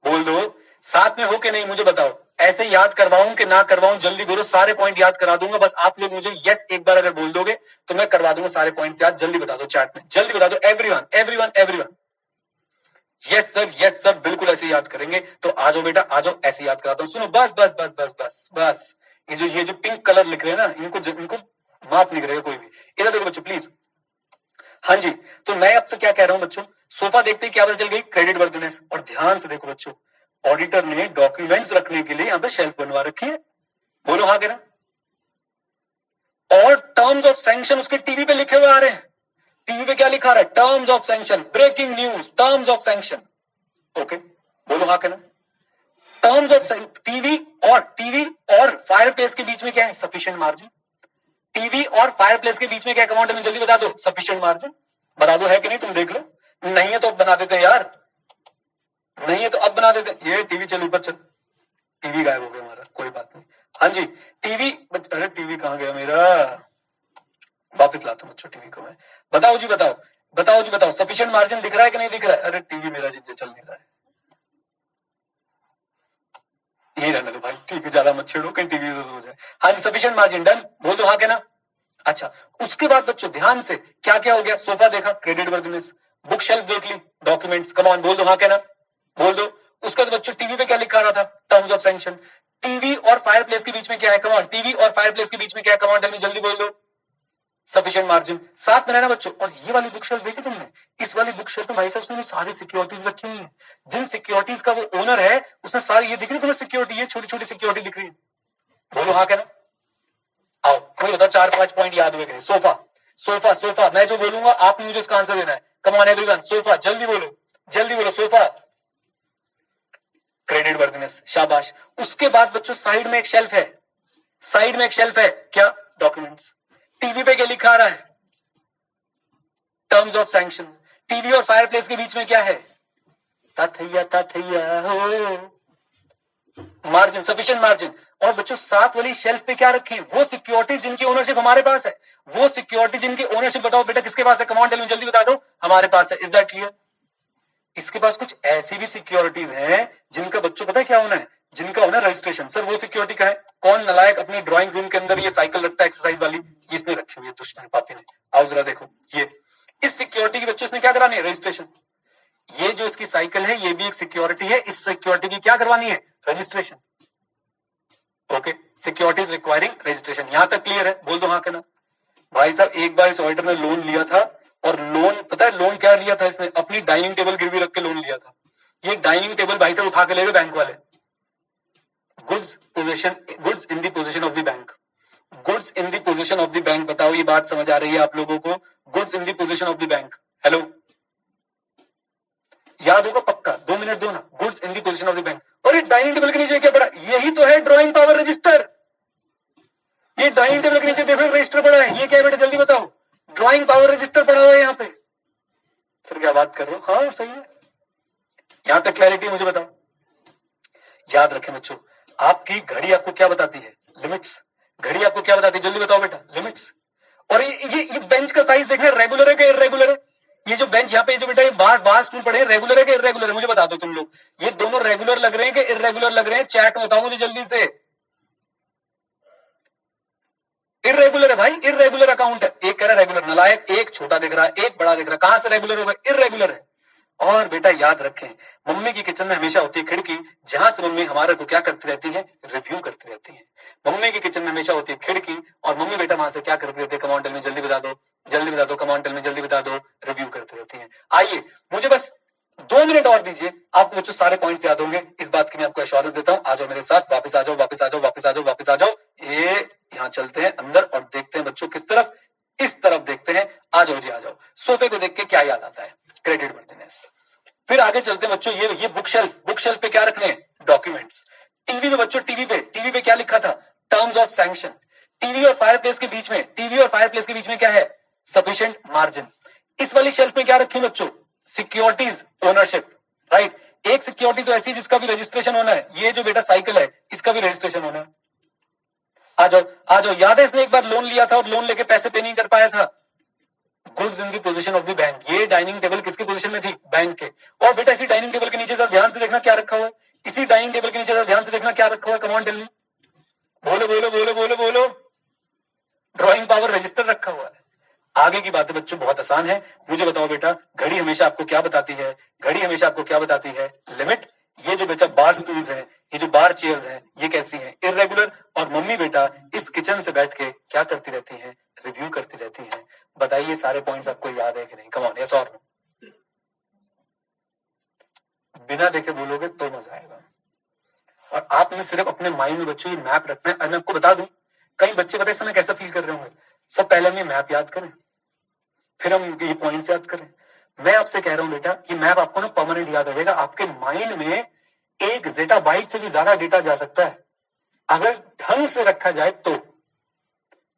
बोल दो, साथ में हो कि नहीं मुझे बताओ। ऐसे याद करवाऊं कि ना करवाऊं? जल्दी बोलो, सारे पॉइंट याद करा दूंगा। बस आप लोग मुझे यस एक बार अगर बोल दोगे तो मैं करवा दूंगा सारे पॉइंट्स याद। जल्दी बता दो चैट में, जल्दी बता दो, everyone everyone everyone. Yes sir बिल्कुल ऐसे याद करेंगे। तो आ जाओ बेटा आ जाओ, ऐसे याद कराता हूँ। सुनो, बस बस बस बस बस बस, ये जो पिंक कलर लिख रहे हैं ना, इनको माफ नहीं करेगा कोई भी। इधर देखो बच्चों प्लीज। हाँ जी, तो मैं आपसे क्या कह रहा हूं बच्चों, सोफा देखते ही क्या पता चल गई? Credit worthiness. और ध्यान से देखो बच्चों, ऑडिटर ने डॉक्यूमेंट्स रखने के लिए यहां पे शेल्फ बनवा रखी है। बोलो हाँ के ना? और टर्म्स ऑफ सैंक्शन उसके टीवी पे लिखे हुए आ रहे हैं। टीवी पे क्या लिखा रहा है? Terms of sanction, breaking news, terms of sanction. Okay, बोलो हाँ के ना? टर्म्स ऑफ टीवी और फायर प्लेस के बीच में क्या है? Sufficient margin. टीवी और फायर प्लेस के बीच में क्या है? कमांड में जल्दी बता दो, सफिशिएंट मार्जिन। बता दो है कि नहीं, तुम देख लो। नहीं है तो अब बना देते हैं यार, नहीं है तो अब बना देते। ये टीवी चल ऊपर चल, टीवी गायब हो गया हमारा, कोई बात नहीं। हाँ जी टीवी, अरे टीवी कहाँ गया मेरा? वापस लाता हूँ बच्चों टीवी को मैं। बताओ जी बताओ, बताओ जी बताओ, सफिशिएंट मार्जिन दिख रहा है कि नहीं दिख रहा है? अरे टीवी मेरा जी चल नहीं रहा है, यही रहने दो भाई, ठीक है, ज्यादा मत छेड़ो कहीं टीवी हो जाए। हाँ जी सफिशिएंट मार्जिन, डन, बोल दो हाँ के ना? अच्छा, उसके बाद बच्चों ध्यान से, क्या क्या हो गया? सोफा देखा, क्रेडिट वर्दीनेस, बुक शेल्फ देख ली, डॉक्यूमेंट्स, कम ऑन, बोल दो हाँ के ना? बोल दो। उसके बाद बच्चों टीवी पे क्या लिखा रहा था? Terms of sanction. टीवी और फायर प्लेस के बीच में क्या है? कम ऑन, टीवी और फायर प्लेस के बीच में क्या है? कम ऑन, जल्दी बोल दो, सफिशिएंट मार्जिन। साथ में रहना बच्चों। और ये वाली बुक शेल्फ देखी तुमने? इस वाली बुक शेल्फ में भाई साहब उसने सारी सिक्योरिटीज रखी हुई है। जिन सिक्योरिटीज का वो ओनर है उसने सारी, ये दिख रही तुम्हें सिक्योरिटी, ये छोटी छोटी सिक्योरिटी दिख रही है। बोलो हाँ क्या ना? आओ, कोई बताओ 4-5 पॉइंट याद हुए गए। सोफा सोफा सोफा, मैं जो बोलूंगा आपने मुझे उसका आंसर देना है। कम ऑन एवरीवन, सोफा, जल्दी बोलो जल्दी बोलो, सोफा, क्रेडिट वर्दीनेस, शाबाश। उसके बाद बच्चों साइड में एक शेल्फ है, साइड में एक शेल्फ है, क्या? डॉक्यूमेंट्स। टीवी पे क्या लिखा आ रहा है? Terms of sanction. टीवी और फायर प्लेस के बीच में क्या है? ताथैया हो, मार्जिन, सफिशिएंट मार्जिन। और बच्चों साथ वाली शेल्फ पे क्या रखी? वो सिक्योरिटीज जिनकी ओनरशिप हमारे पास है, वो सिक्योरिटी जिनकी ओनरशिप बताओ बेटा किसके पास है? कमांड टेल में जल्दी बता दो, हमारे पास है। Is that clear? इसके पास कुछ ऐसी भी सिक्योरिटीज हैं जिनका बच्चों पता है क्या होना है? जिनका होना है रजिस्ट्रेशन। सर वो सिक्योरिटी का है? कौन नलायक अपनी ड्राइंग रूम के अंदर ये साइकिल रखता है एक्सरसाइज वाली, इसने रखी हुई है दुष्ट पापी ने। आओ जरा देखो, ये इस सिक्योरिटी की बच्चों इसने क्या करानी है? रजिस्ट्रेशन। ये जो इसकी साइकिल है ये भी एक सिक्योरिटी है, इस सिक्योरिटी की क्या करवानी है? Registration. Okay, securities requiring registration. यहां तक क्लियर है? बोल दो हाँ के ना? भाई साहब एक बार इस ऑडिटर ने लोन लिया था, और लोन पता है लोन क्या लिया था इसने? अपनी डाइनिंग टेबल गिरवी रख के लोन लिया था। ये डाइनिंग टेबल भाई साहब उठा के ले गए बैंक वाले। Goods in the position of the bank, goods in the position of the bank. बताओ ये बात समझ आ रही है आप लोगों को? Goods in the position of the bank. Hello, याद होगा पक्का, 2 मिनट दो ना। Goods in the position of the bank. और ये डाइनिंग टेबल के नीचे क्या पड़ा? यही तो है ड्राइंग पावर रजिस्टर। ये डाइनिंग टेबल के नीचे देखो रजिस्टर पड़ा है, ये क्या है बेटा जल्दी बताओ? ड्राइंग पावर रजिस्टर पड़ा हुआ है यहाँ पे। फिर क्या बात कर रहे हो? हाँ सही है, यहां तक क्लैरिटी मुझे बताओ। याद रखें बच्चों, आपकी घड़ी आपको क्या बताती है? लिमिट्स। घड़ी आपको क्या बताती है? जल्दी बताओ बेटा, लिमिट्स। और ये बेंच का साइज देखना, रेगुलर है कि इरेगुलर है? ये जो बेंच यहाँ पे जो बेटा ये बार स्टूल पड़े हैं, रेगुलर है कि इरेगुलर है? मुझे बता दो तुम लोग, ये दोनों रेगुलर लग रहे हैं कि इरेगुलर लग रहे हैं? चैट में बताओ मुझे जल्दी से। इरेगुलर है भाई, इरेगुलर अकाउंट है। एक कह रहा है रेगुलर, नलायक। एक छोटा दिख रहा है, एक बड़ा दिख रहा है, कहां से रेगुलर होगा? इरेगुलर है। और बेटा याद रखें, मम्मी की किचन में हमेशा होती है खिड़की, जहां से मम्मी हमारे को क्या करती रहती है? रिव्यू करती रहती है। मम्मी की किचन में हमेशा होती है खिड़की, और मम्मी बेटा वहां से क्या करती रहती है? कमांड टेल में जल्दी बता दो, जल्दी बता दो, कमांड टेल में जल्दी बता दो। रिव्यू करती रहती है। आइए, मुझे बस 2 मिनट और दीजिए, आपको बच्चों सारे पॉइंट्स याद होंगे, इस बात की मैं आपको एश्योरेंस देता हूं। आ जाओ मेरे साथ, वापस आ जाओ, वापस आ जाओ, वापस आ जाओ, वापस आ जाओ। ये यहां चलते हैं अंदर और देखते हैं बच्चों किस तरफ? इस तरफ देखते हैं। आ जाओ जी, आ जाओ। सोफे को देख के क्या याद आता है? Credit worthiness. फिर आगे चलते हैं बच्चों, ये बुक शेल्फ पे क्या रखने हैं? डॉक्यूमेंट्स। टीवी पे बच्चों, टीवी पे क्या लिखा था? Terms of sanction. टीवी और फायरप्लेस के बीच में क्या है? Sufficient margin. इस वाली शेल्फ में क्या रखी बच्चों? Securities ownership. राइट, एक सिक्योरिटी तो ऐसी जिसका भी रजिस्ट्रेशन होना है। ये जो बेटा साइकिल है, इसका भी रजिस्ट्रेशन होना है। आ जाओ, आ जाओ। याद है इसने एक बार लोन लिया था और लोन लेके पैसे पे नहीं कर पाया था? Goods in the position of the bank. ये डाइनिंग टेबल किसकी पोजीशन में थी? बैंक के। और बेटा इसी डाइनिंग टेबल के नीचे जरा ध्यान से देखना क्या रखा हुआ है? इसी डाइनिंग टेबल के नीचे जरा ध्यान से देखना क्या रखा हुआ है? कमांड टेल मी, बोलो बोलो बोलो बोलो बोलो। ड्राइंग पावर रजिस्टर रखा हुआ है। आगे की बातें बच्चों बहुत आसान है। मुझे बताओ बेटा, घड़ी हमेशा आपको क्या बताती है? घड़ी हमेशा आपको क्या बताती है? लिमिट। ये जो बेटा बार स्टूल्स हैं, ये जो बार चेयर्स हैं, ये कैसी हैं? इरेगुलर। और मम्मी बेटा इस किचन से बैठ के क्या करती रहती हैं? रिव्यू करती रहती हैं। बताइए सारे पॉइंट्स आपको याद है कि नहीं? कम ऑन, यस और नो? बिना देखे बोलोगे तो मजा आएगा। और आपने सिर्फ अपने माइंड में बच्चों ये मैप रखना है। और मैं आपको बता दूं, कई बच्चे पता है इस समय कैसा फील कर रहे होंगे? सब पहले हम ये मैप याद करें, फिर हम ये पॉइंट्स याद करें। मैं आपसे कह रहा हूं बेटा, ये मैप आपको ना परमानेंट याद रहेगा। आपके माइंड में 1 zettabyte से भी ज्यादा डेटा जा सकता है अगर ढंग से रखा जाए तो।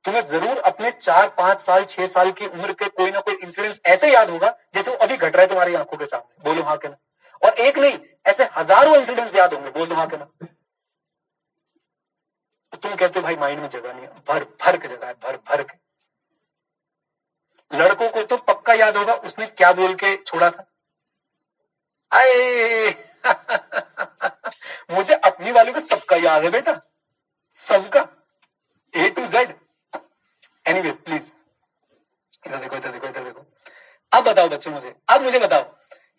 तुम्हें जरूर अपने 4-5 साल 6 साल की उम्र के कोई ना कोई इंसिडेंस ऐसे याद होगा जैसे वो अभी घट रहा है तुम्हारी आंखों के सामने। बोलो हाँ के ना? और एक नहीं, ऐसे हजारों इंसिडेंट्स याद होंगे। बोल दो हाँ के ना? तो तुम कहते हो भाई माइंड में जगह नहीं है। भर भर के जगह है, भर भर के। लड़कों को तो पक्का याद होगा उसने क्या बोल के छोड़ा था। आए मुझे अपनी वालों को सबका याद है बेटा, सबका, A to Z। Anyways please इधर देखो, इधर देखो, इधर देखो। अब बताओ बच्चों मुझे, अब मुझे बताओ,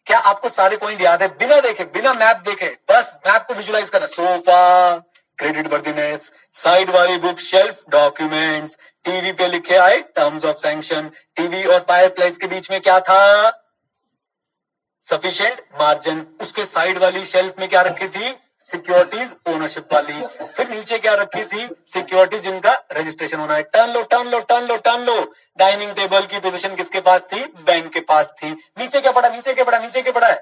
क्या आपको सारे पॉइंट याद है? बिना देखे, बिना मैप देखे, बस मैप को विजुलाइज करना। सोफा क्रेडिट वर्दीनेस, साइड वाली बुक शेल्फ डॉक्यूमेंट्स, टीवी पे लिखे आए टर्म्स ऑफ सैंक्शन। टीवी और फायरप्लेस के बीच में क्या था? Sufficient margin. उसके साइड वाली शेल्फ में क्या रखी थी? सिक्योरिटीज ओनरशिप वाली। फिर नीचे क्या रखी थी? सिक्योरिटीज जिनका रजिस्ट्रेशन होना है। टर्न लो, टर्न लो, टर्न लो, टर्न लो। डाइनिंग टेबल की पोजीशन किसके पास थी? बैंक के पास थी। नीचे क्या पड़ा? नीचे क्या पड़ा? नीचे क्या पड़ा है?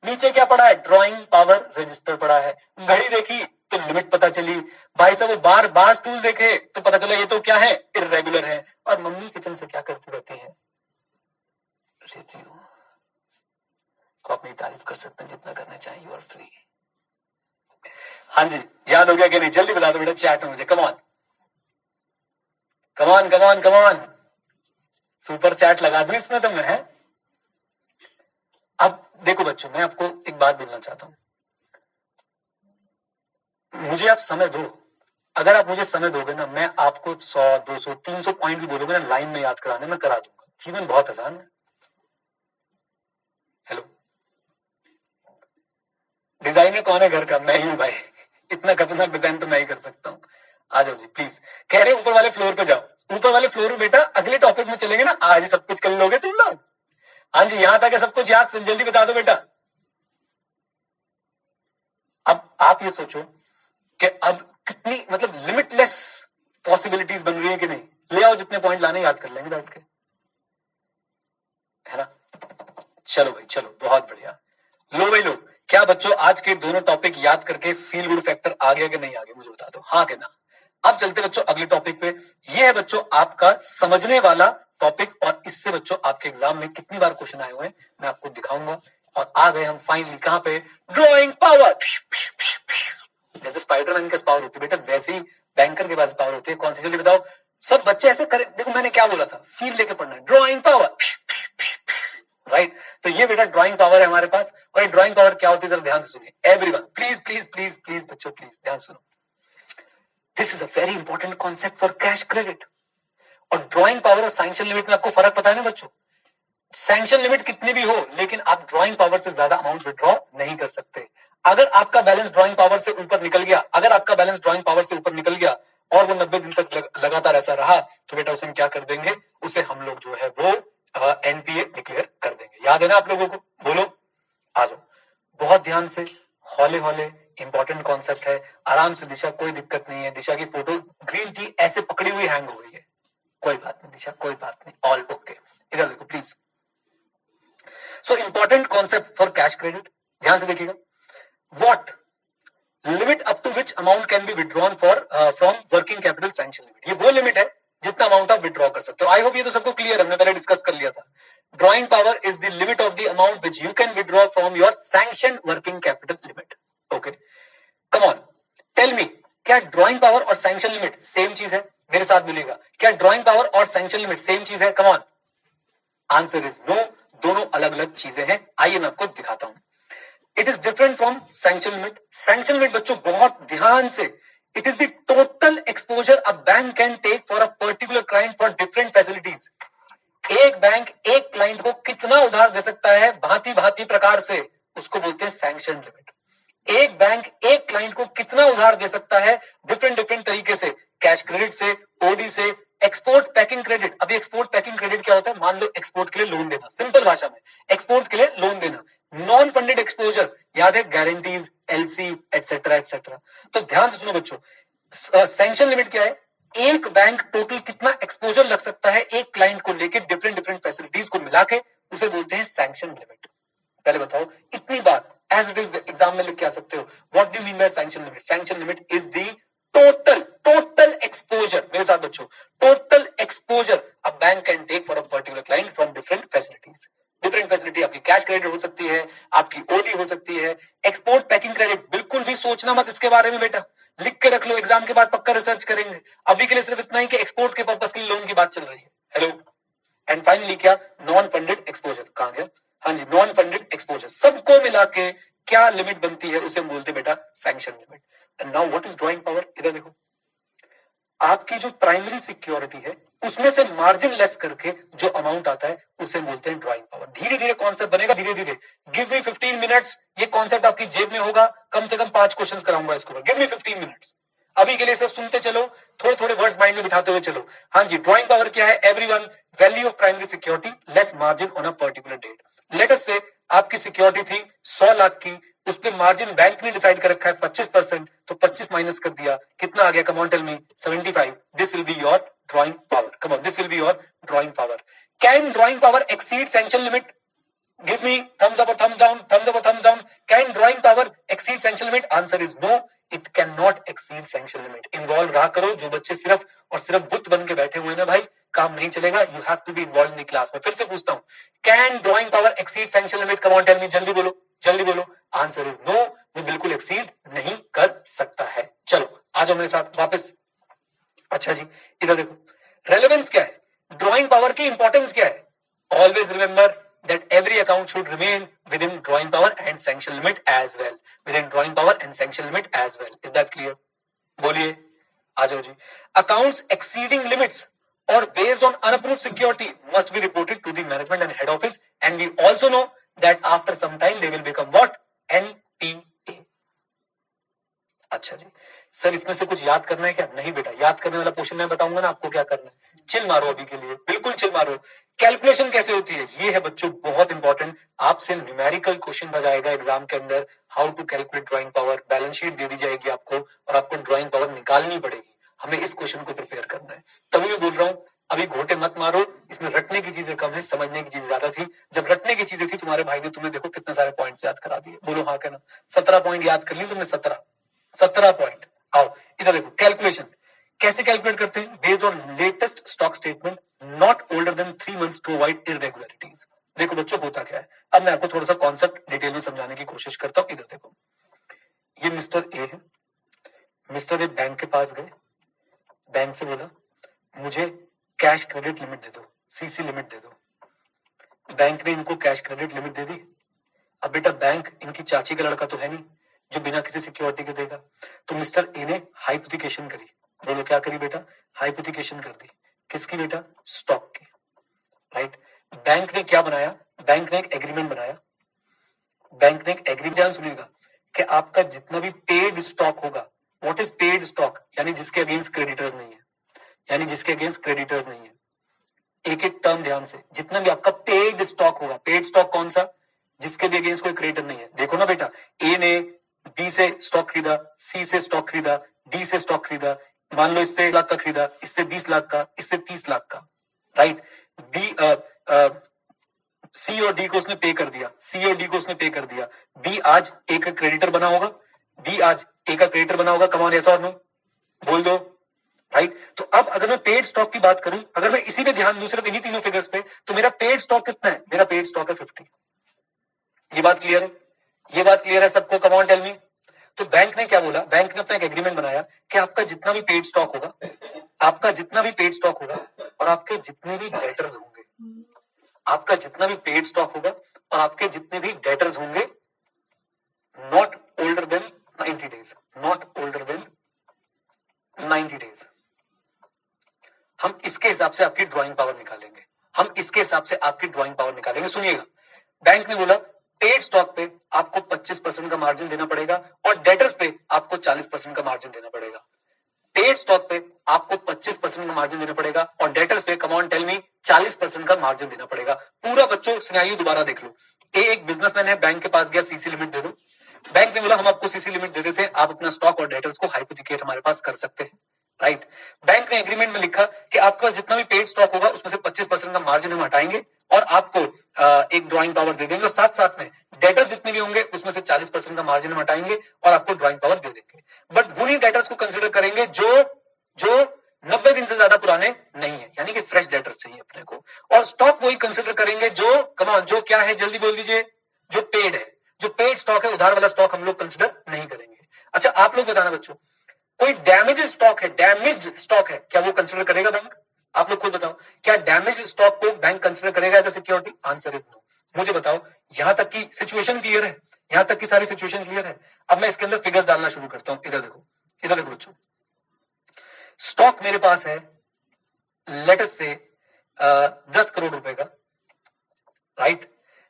नीचे क्या पड़ा है? ड्राइंग पावर रजिस्टर पड़ा है। घड़ी देखी तो लिमिट पता चली। भाई साहब वो बार बार स्टूल देखे तो पता चला ये तो क्या है? इरेगुलर है। और मम्मी किचन से क्या करती रहती है? रिव्यू। तो अपनी तारीफ कर सकते हैं जितना करना चाहिए, यू आर फ्री। हाँ जी, याद हो गया कि नहीं? जल्दी बता दो बेटा चैट में मुझे। Come on come on come on come on. Super chat लगा दूं इसमें तो मैं है। अब देखो बच्चों, मैं आपको एक बात बोलना चाहता हूं। मुझे आप समय दो। अगर आप मुझे समय दोगे ना, मैं आपको 100 200 300 पॉइंट भी बोलोगे ना लाइन में याद कराने, मैं करा दूंगा। जीवन बहुत आसान है। हेलो, डिजाइनर कौन है घर का? मैं ही हूं भाई। इतना खतरनाक डिजाइन तो मैं ही कर सकता हूं। आ जाओ जी प्लीज। कह रहे ऊपर वाले फ्लोर पे जाओ। ऊपर वाले फ्लोर में बेटा अगले टॉपिक में चलेंगे ना, आज ही सब कुछ कर लोगे तुम लोग। हाँ जी, यहां तक सब कुछ याद, जल्दी बता दो बेटा। अब आप ये सोचो कि अब कितनी मतलब लिमिटलेस पॉसिबिलिटीज बन रही है कि नहीं? ले आओ जितने पॉइंट लाने, याद कर लेंगे बैठ के। है ना। चलो भाई चलो, बहुत बढ़िया। लो भाई लो, क्या बच्चों आज के दोनों टॉपिक याद करके फील गुड फैक्टर आ गया कि नहीं आ गया, मुझे बता दो, हाँ कि ना। अब चलते बच्चों अगले टॉपिक पे। ये है बच्चों आपका समझने वाला टॉपिक, और इससे बच्चों आपके एग्जाम में कितनी बार क्वेश्चन आए हुए हैं मैं आपको दिखाऊंगा। और आ गए हम फाइनली कहां पे, ड्रॉइंग पावर। जैसे स्पाइडरमैन के पावर होती है बेटा, वैसे ही बैंकर के पास पावर होती है। कौन सी, जल्दी बताओ। सब बच्चे ऐसे करें, देखो मैंने क्या बोला था, फील लेके पढ़ना है, ड्रॉइंग पावर, राइट। तो ये बेटा ड्राइंग पावर है हमारे पास। और ये ड्राइंग पावर क्या होती है, जरा ध्यान से सुनिए everyone, please please please please बच्चों, प्लीज ध्यान सुनो। This is a very important concept for cash credit. और ड्राइंग पावर और सैंक्शन लिमिट में आपको फर्क पता है ना बच्चों। सैंक्शन लिमिट कितनी भी हो, लेकिन आप ड्राइंग पावर से ज्यादा अमाउंट विड्रॉ नहीं कर सकते। अगर आपका बैलेंस ड्राइंग पावर से ऊपर निकल गया, अगर आपका बैलेंस ड्राइंग पावर से ऊपर निकल गया और वो 90 दिन तक लगातार ऐसा रहा, तो बेटा उसे हम क्या कर देंगे, उसे हम लोग जो है वो एनपीए डिक्लेयर कर देंगे। याद है ना आप लोगों को, बोलो आ जाओ। बहुत ध्यान से, हौले हौले, इंपॉर्टेंट कॉन्सेप्ट है, आराम से। दिशा कोई दिक्कत नहीं है, दिशा की फोटो ग्रीन टी ऐसे पकड़ी हुई हैंग हो गई है, कोई बात नहीं दिशा, कोई बात नहीं, ऑल ओके। इधर देखो please. So important concept for cash credit, ध्यान से देखिएगा। What limit up to which amount can be withdrawn for from working capital sanction limit. ये वो लिमिट है जितना अमाउंट आप विड्रॉ कर सकते हो। आई होप ये तो सबको क्लियर, हमने पहले डिस्कस कर लिया था। Drawing power is the limit of the amount which you can withdraw from your sanction working capital limit. Okay, come on tell me, क्या ड्रॉइंग पावर और सैंक्शन लिमिट सेम चीज है? मेरे साथ बोलिएगा, क्या ड्रॉइंग पावर और सैंक्शन लिमिट सेम चीज है? Come on, answer is no, दोनों अलग अलग चीजें हैं। आइए मैं आपको दिखाता हूं। It is different from sanction limit. Sanction limit बच्चों बहुत ध्यान से, it is the total exposure a bank can take for a particular client for different facilities. एक बैंक एक क्लाइंट को कितना उधार दे सकता है भांति भांति प्रकार से, उसको बोलते हैं सैंक्शन लिमिट। एक बैंक एक क्लाइंट को कितना उधार दे सकता है डिफरेंट डिफरेंट तरीके से, कैश क्रेडिट से, ओडी से, एक्सपोर्ट पैकिंग क्रेडिट। अभी एक्सपोर्ट पैकिंग क्रेडिट क्या होता है, मान लो एक्सपोर्ट के लिए लोन देना, सिंपल भाषा में एक्सपोर्ट के लिए लोन देना। नॉन फंडेड एक्सपोजर याद है, गारंटीज, एलसी एटसेट्रा एटसेट्रा। तो ध्यान से सुनो बच्चों, सैंक्शन लिमिट क्या है, एक बैंक टोटल कितना एक्सपोजर लग सकता है एक क्लाइंट को लेकर डिफरेंट डिफरेंट फैसिलिटीज को मिला के, उसे बोलते हैं सैंक्शन लिमिट। पहले बताओ, इतनी बात एज इट इज एग्जाम में लिख के आ सकते हो। What do mean by sanction limit? Sanction limit is the total exposure, मेरे साथ बच्चों, total exposure a bank can take for a particular client from different facilities. Different facility आपकी कैश क्रेडिट हो सकती है, आपकी ओडी हो सकती है, एक्सपोर्ट पैकिंग क्रेडिट। बिल्कुल भी सोचना मत इसके बारे में बेटा, लिख के रख लो, एग्जाम के बाद पक्का रिसर्च करेंगे। अभी के लिए सिर्फ इतना ही कि एक्सपोर्ट के पर्पस के लिए लोन की बात चल रही है। हेलो, एंड फाइनली क्या, नॉन फंडेड एक्सपोजर। कहां गया, हाँ जी, नॉन फंडेड एक्सपोजर। सबको मिला के क्या लिमिट बनती है, उसे हम बोलते हैं बेटा sanction limit. And now what is drawing power? इधर देखो, आपकी जो प्राइमरी सिक्योरिटी है उसमें से मार्जिन लेस करके जो अमाउंट आता है उसे बोलते हैं ड्रॉइंग पावर। धीरे धीरे कॉन्सेप्ट बनेगा, धीरे धीरे। गिव मी 15 मिनट्स, ये कॉन्सेप्ट आपकी जेब में होगा, कम से कम 5 क्वेश्चंस कराऊंगा इसको। गिव मी 15 मिनट्स, अभी के लिए सिर्फ सुनते चलो, थोड़े थोड़े वर्ड्स माइंड में बिठाते हुए चलो। हाँ जी, ड्रॉइंग पावर क्या है everyone? Value of primary security less margin on a particular date. Let us say आपकी सिक्योरिटी थी 100 लाख की, उस पे मार्जिन बैंक ने डिसाइड कर रखा है 25%, तो 25 माइनस कर दिया, कितना आ गया? Come on tell me, 75। This will be your drawing power. Come on, this will be your drawing power. Can drawing power exceed sanction limit? Give me thumbs up or thumbs down, thumbs up or thumbs down. Can drawing power exceed sanction limit? Answer is no. It cannot exceed sanction limit. Involve रहा करो, जो बच्चे सिर्फ और सिर्फ बुत बन के बैठे हुए ना भाई, काम नहीं चलेगा। You have to be involved in the class. मैं फिर से पूछता हूँ, Can drawing power exceed sanction limit? Come on, tell me, जल्दी बोलो, जल्दी बोलो। Answer is no. वो बिल्कुल exceed नहीं कर सकता है। चलो आ जाओ मेरे साथ वापस। अच्छा जी, इधर देखो, रेलेवेंस क्या है, ड्रॉइंग पावर की इंपॉर्टेंस क्या है? Always remember that every account should remain within drawing power and sanction limit as well. Within drawing power and sanction limit as well. Is that clear? बोलिए, आ जाओ जी। Accounts exceeding limits or based on unapproved security must be reported to the management and head office, and we also know that after some time they will become what? NPA. अच्छा जी sir, इसमें से कुछ याद करना है क्या? नहीं बेटा, याद करने वाला पोर्शन मैं बताऊंगा ना आपको क्या करना है। चिल मारो अभी के लिए, बिल्कुल चिल मारो। कैलकुलेशन कैसे होती है, ये है बच्चों बहुत इंपॉर्टेंट। आपसे न्यूमेरिकल क्वेश्चन बजाएगा एग्जाम के अंदर, how to calculate drawing power. Balance sheet दे दी जाएगी आपको और आपको ड्राइंग पावर निकालनी पड़ेगी। हमें इस क्वेश्चन को प्रिपेयर करना है, तभी मैं बोल रहा हूं अभी घोटे मत मारो, इसमें रटने रटने की चीजें कम है, समझने की चीजें ज्यादा थी। जब रटने की चीजें थी तुम्हारे भाई ने तुम्हें देखो कितने सारे पॉइंट्स याद करा दिए, बोलो हाँ कहना। 17 पॉइंट याद कर ली तुमने, 17 पॉइंट। आओ इधर देखो, कैलकुलेशन कैसे कैलकुलेट करते हैं, based on latest stock statement not older than 3 months to avoid irregularities. देखो बच्चों होता क्या है, अब मैं आपको थोड़ा सा कॉन्सेप्ट डिटेल में समझाने की कोशिश करता हूं। इधर देखो, ये मिस्टर ए है। मिस्टर ए बैंक के पास गए, बैंक से बोला मुझे कैश क्रेडिट लिमिट दे दो, सीसी लिमिट दे दो। बैंक ने इनको कैश क्रेडिट लिमिट दे दी। अब बेटा बैंक इनकी चाची का लड़का तो है नहीं जो बिना किसी सिक्योरिटी के देगा, तो मिस्टर ए ने हाइपोथिकेशन करी। बोलो क्या करी बेटा, हाइपोथिकेशन कर दी। किसकी बेटा, स्टॉक की, राइट। बैंक ने क्या बनाया, बैंक ने एक एग्रीमेंट बनाया। बैंक ने एक एग्रीमेंट सुनिएगा कि आपका जितना भी पेड स्टॉक होगा, व्हाट इज पेड स्टॉक, यानी जिसके अगेंस्ट क्रेडिटर्स नहीं है, यानी जिसके अगेंस्ट क्रेडिटर्स नहीं है। एक एक टर्म ध्यान से, जितना भी आपका पेड स्टॉक होगा, पेड स्टॉक कौन सा, जिसके भी अगेंस्ट कोई क्रेडिटर नहीं है। देखो ना बेटा, ए ने बी से स्टॉक खरीदा, सी से स्टॉक खरीदा, डी से स्टॉक खरीदा, मान लो इससे 1 लाख का खरीदा, इससे 20 लाख का, इससे 30 लाख का, राइट। बी सी और डी को उसने पे कर दिया, सी और डी को उसने पे कर दिया। बी आज ए का क्रेडिटर बना होगा, बी आज ए का क्रेडिटर बना होगा, कम ऑन यस और नो, बोल दो, राइट। तो अब अगर मैं पेड स्टॉक की बात करूं, अगर मैं इसी पे ध्यान दूं, सिर्फ इन्हीं तीनों फिगर्स पे, तो मेरा पेड स्टॉक कितना है, मेरा पेड स्टॉक है 50। ये बात क्लियर है, ये बात क्लियर है सबको, कम ऑन टेल मी। तो बैंक ने क्या बोला, बैंक ने अपना एक एग्रीमेंट बनाया कि आपका जितना भी पेड स्टॉक होगा, आपका जितना भी पेड स्टॉक होगा और आपके जितने भी डेटर्स होंगे, आपका जितना भी पेड स्टॉक होगा और आपके जितने भी डेटर्स होंगे, not older then 90 days, not older then 90 days. हम इसके हिसाब से आपकी ड्राइंग पावर निकालेंगे, हम इसके हिसाब से आपकी ड्राइंग पावर निकालेंगे। सुनिएगा, बैंक ने बोला पेड स्टॉक पे आपको 25% का मार्जिन देना पड़ेगा और डेटर्स पे आपको 40% का मार्जिन देना पड़ेगा। पेड स्टॉक पे आपको 25% का मार्जिन देना पड़ेगा और डेटर्स पे, कम ऑन टेल मी, 40% का मार्जिन देना पड़ेगा। पूरा बच्चों सिनेरियो दोबारा देख लो। ए एक बिजनेसमैन है, बैंक के पास गया, सीसी लिमिट दे दो। बैंक ने बोला हम आपको सीसी लिमिट दे देते हैं, आप अपना स्टॉक और डेटर्स को हाइपोथिकेट हमारे पास कर सकते हैं, राइट। बैंक ने एग्रीमेंट में लिखा कि आपके पास जितना भी पेड स्टॉक होगा उसमें से 25% का मार्जिन हम हटाएंगे और आपको एक ड्राइंग पावर दे देंगे, और साथ साथ में डेटर्स जितने भी होंगे उसमें से 40% का मार्जिन हम हटाएंगे और आपको ड्राइंग पावर दे देंगे। बट उन्हीं डेटर्स को कंसिडर करेंगे जो 90 दिन से ज्यादा पुराने नहीं है, यानी कि फ्रेश डेटर्स चाहिए अपने को। और स्टॉक वही कंसिडर करेंगे जो, कमान, जो क्या है, जल्दी बोल दीजिए, जो पेड है, जो पेड स्टॉक है, उधार वाला स्टॉक हम लोग कंसिडर नहीं करेंगे। अच्छा आप लोग बताना बच्चों, कोई डैमेज स्टॉक है, डैमेज स्टॉक है, क्या वो कंसिडर करेगा बैंक? आप लोग खुद बताओ, क्या डैमेज स्टॉक को बैंक कंसिडर करेगा as a security? Answer is no. मुझे बताओ, यहां तक की सिचुएशन क्लियर है, यहां तक की सारी सिचुएशन क्लियर है। अब मैं इसके अंदर फिगर्स डालना शुरू करता हूं। इधर देखो, इधर देखो बच्चों, स्टॉक मेरे पास है लेटस से 10 करोड़ रुपए का, राइट,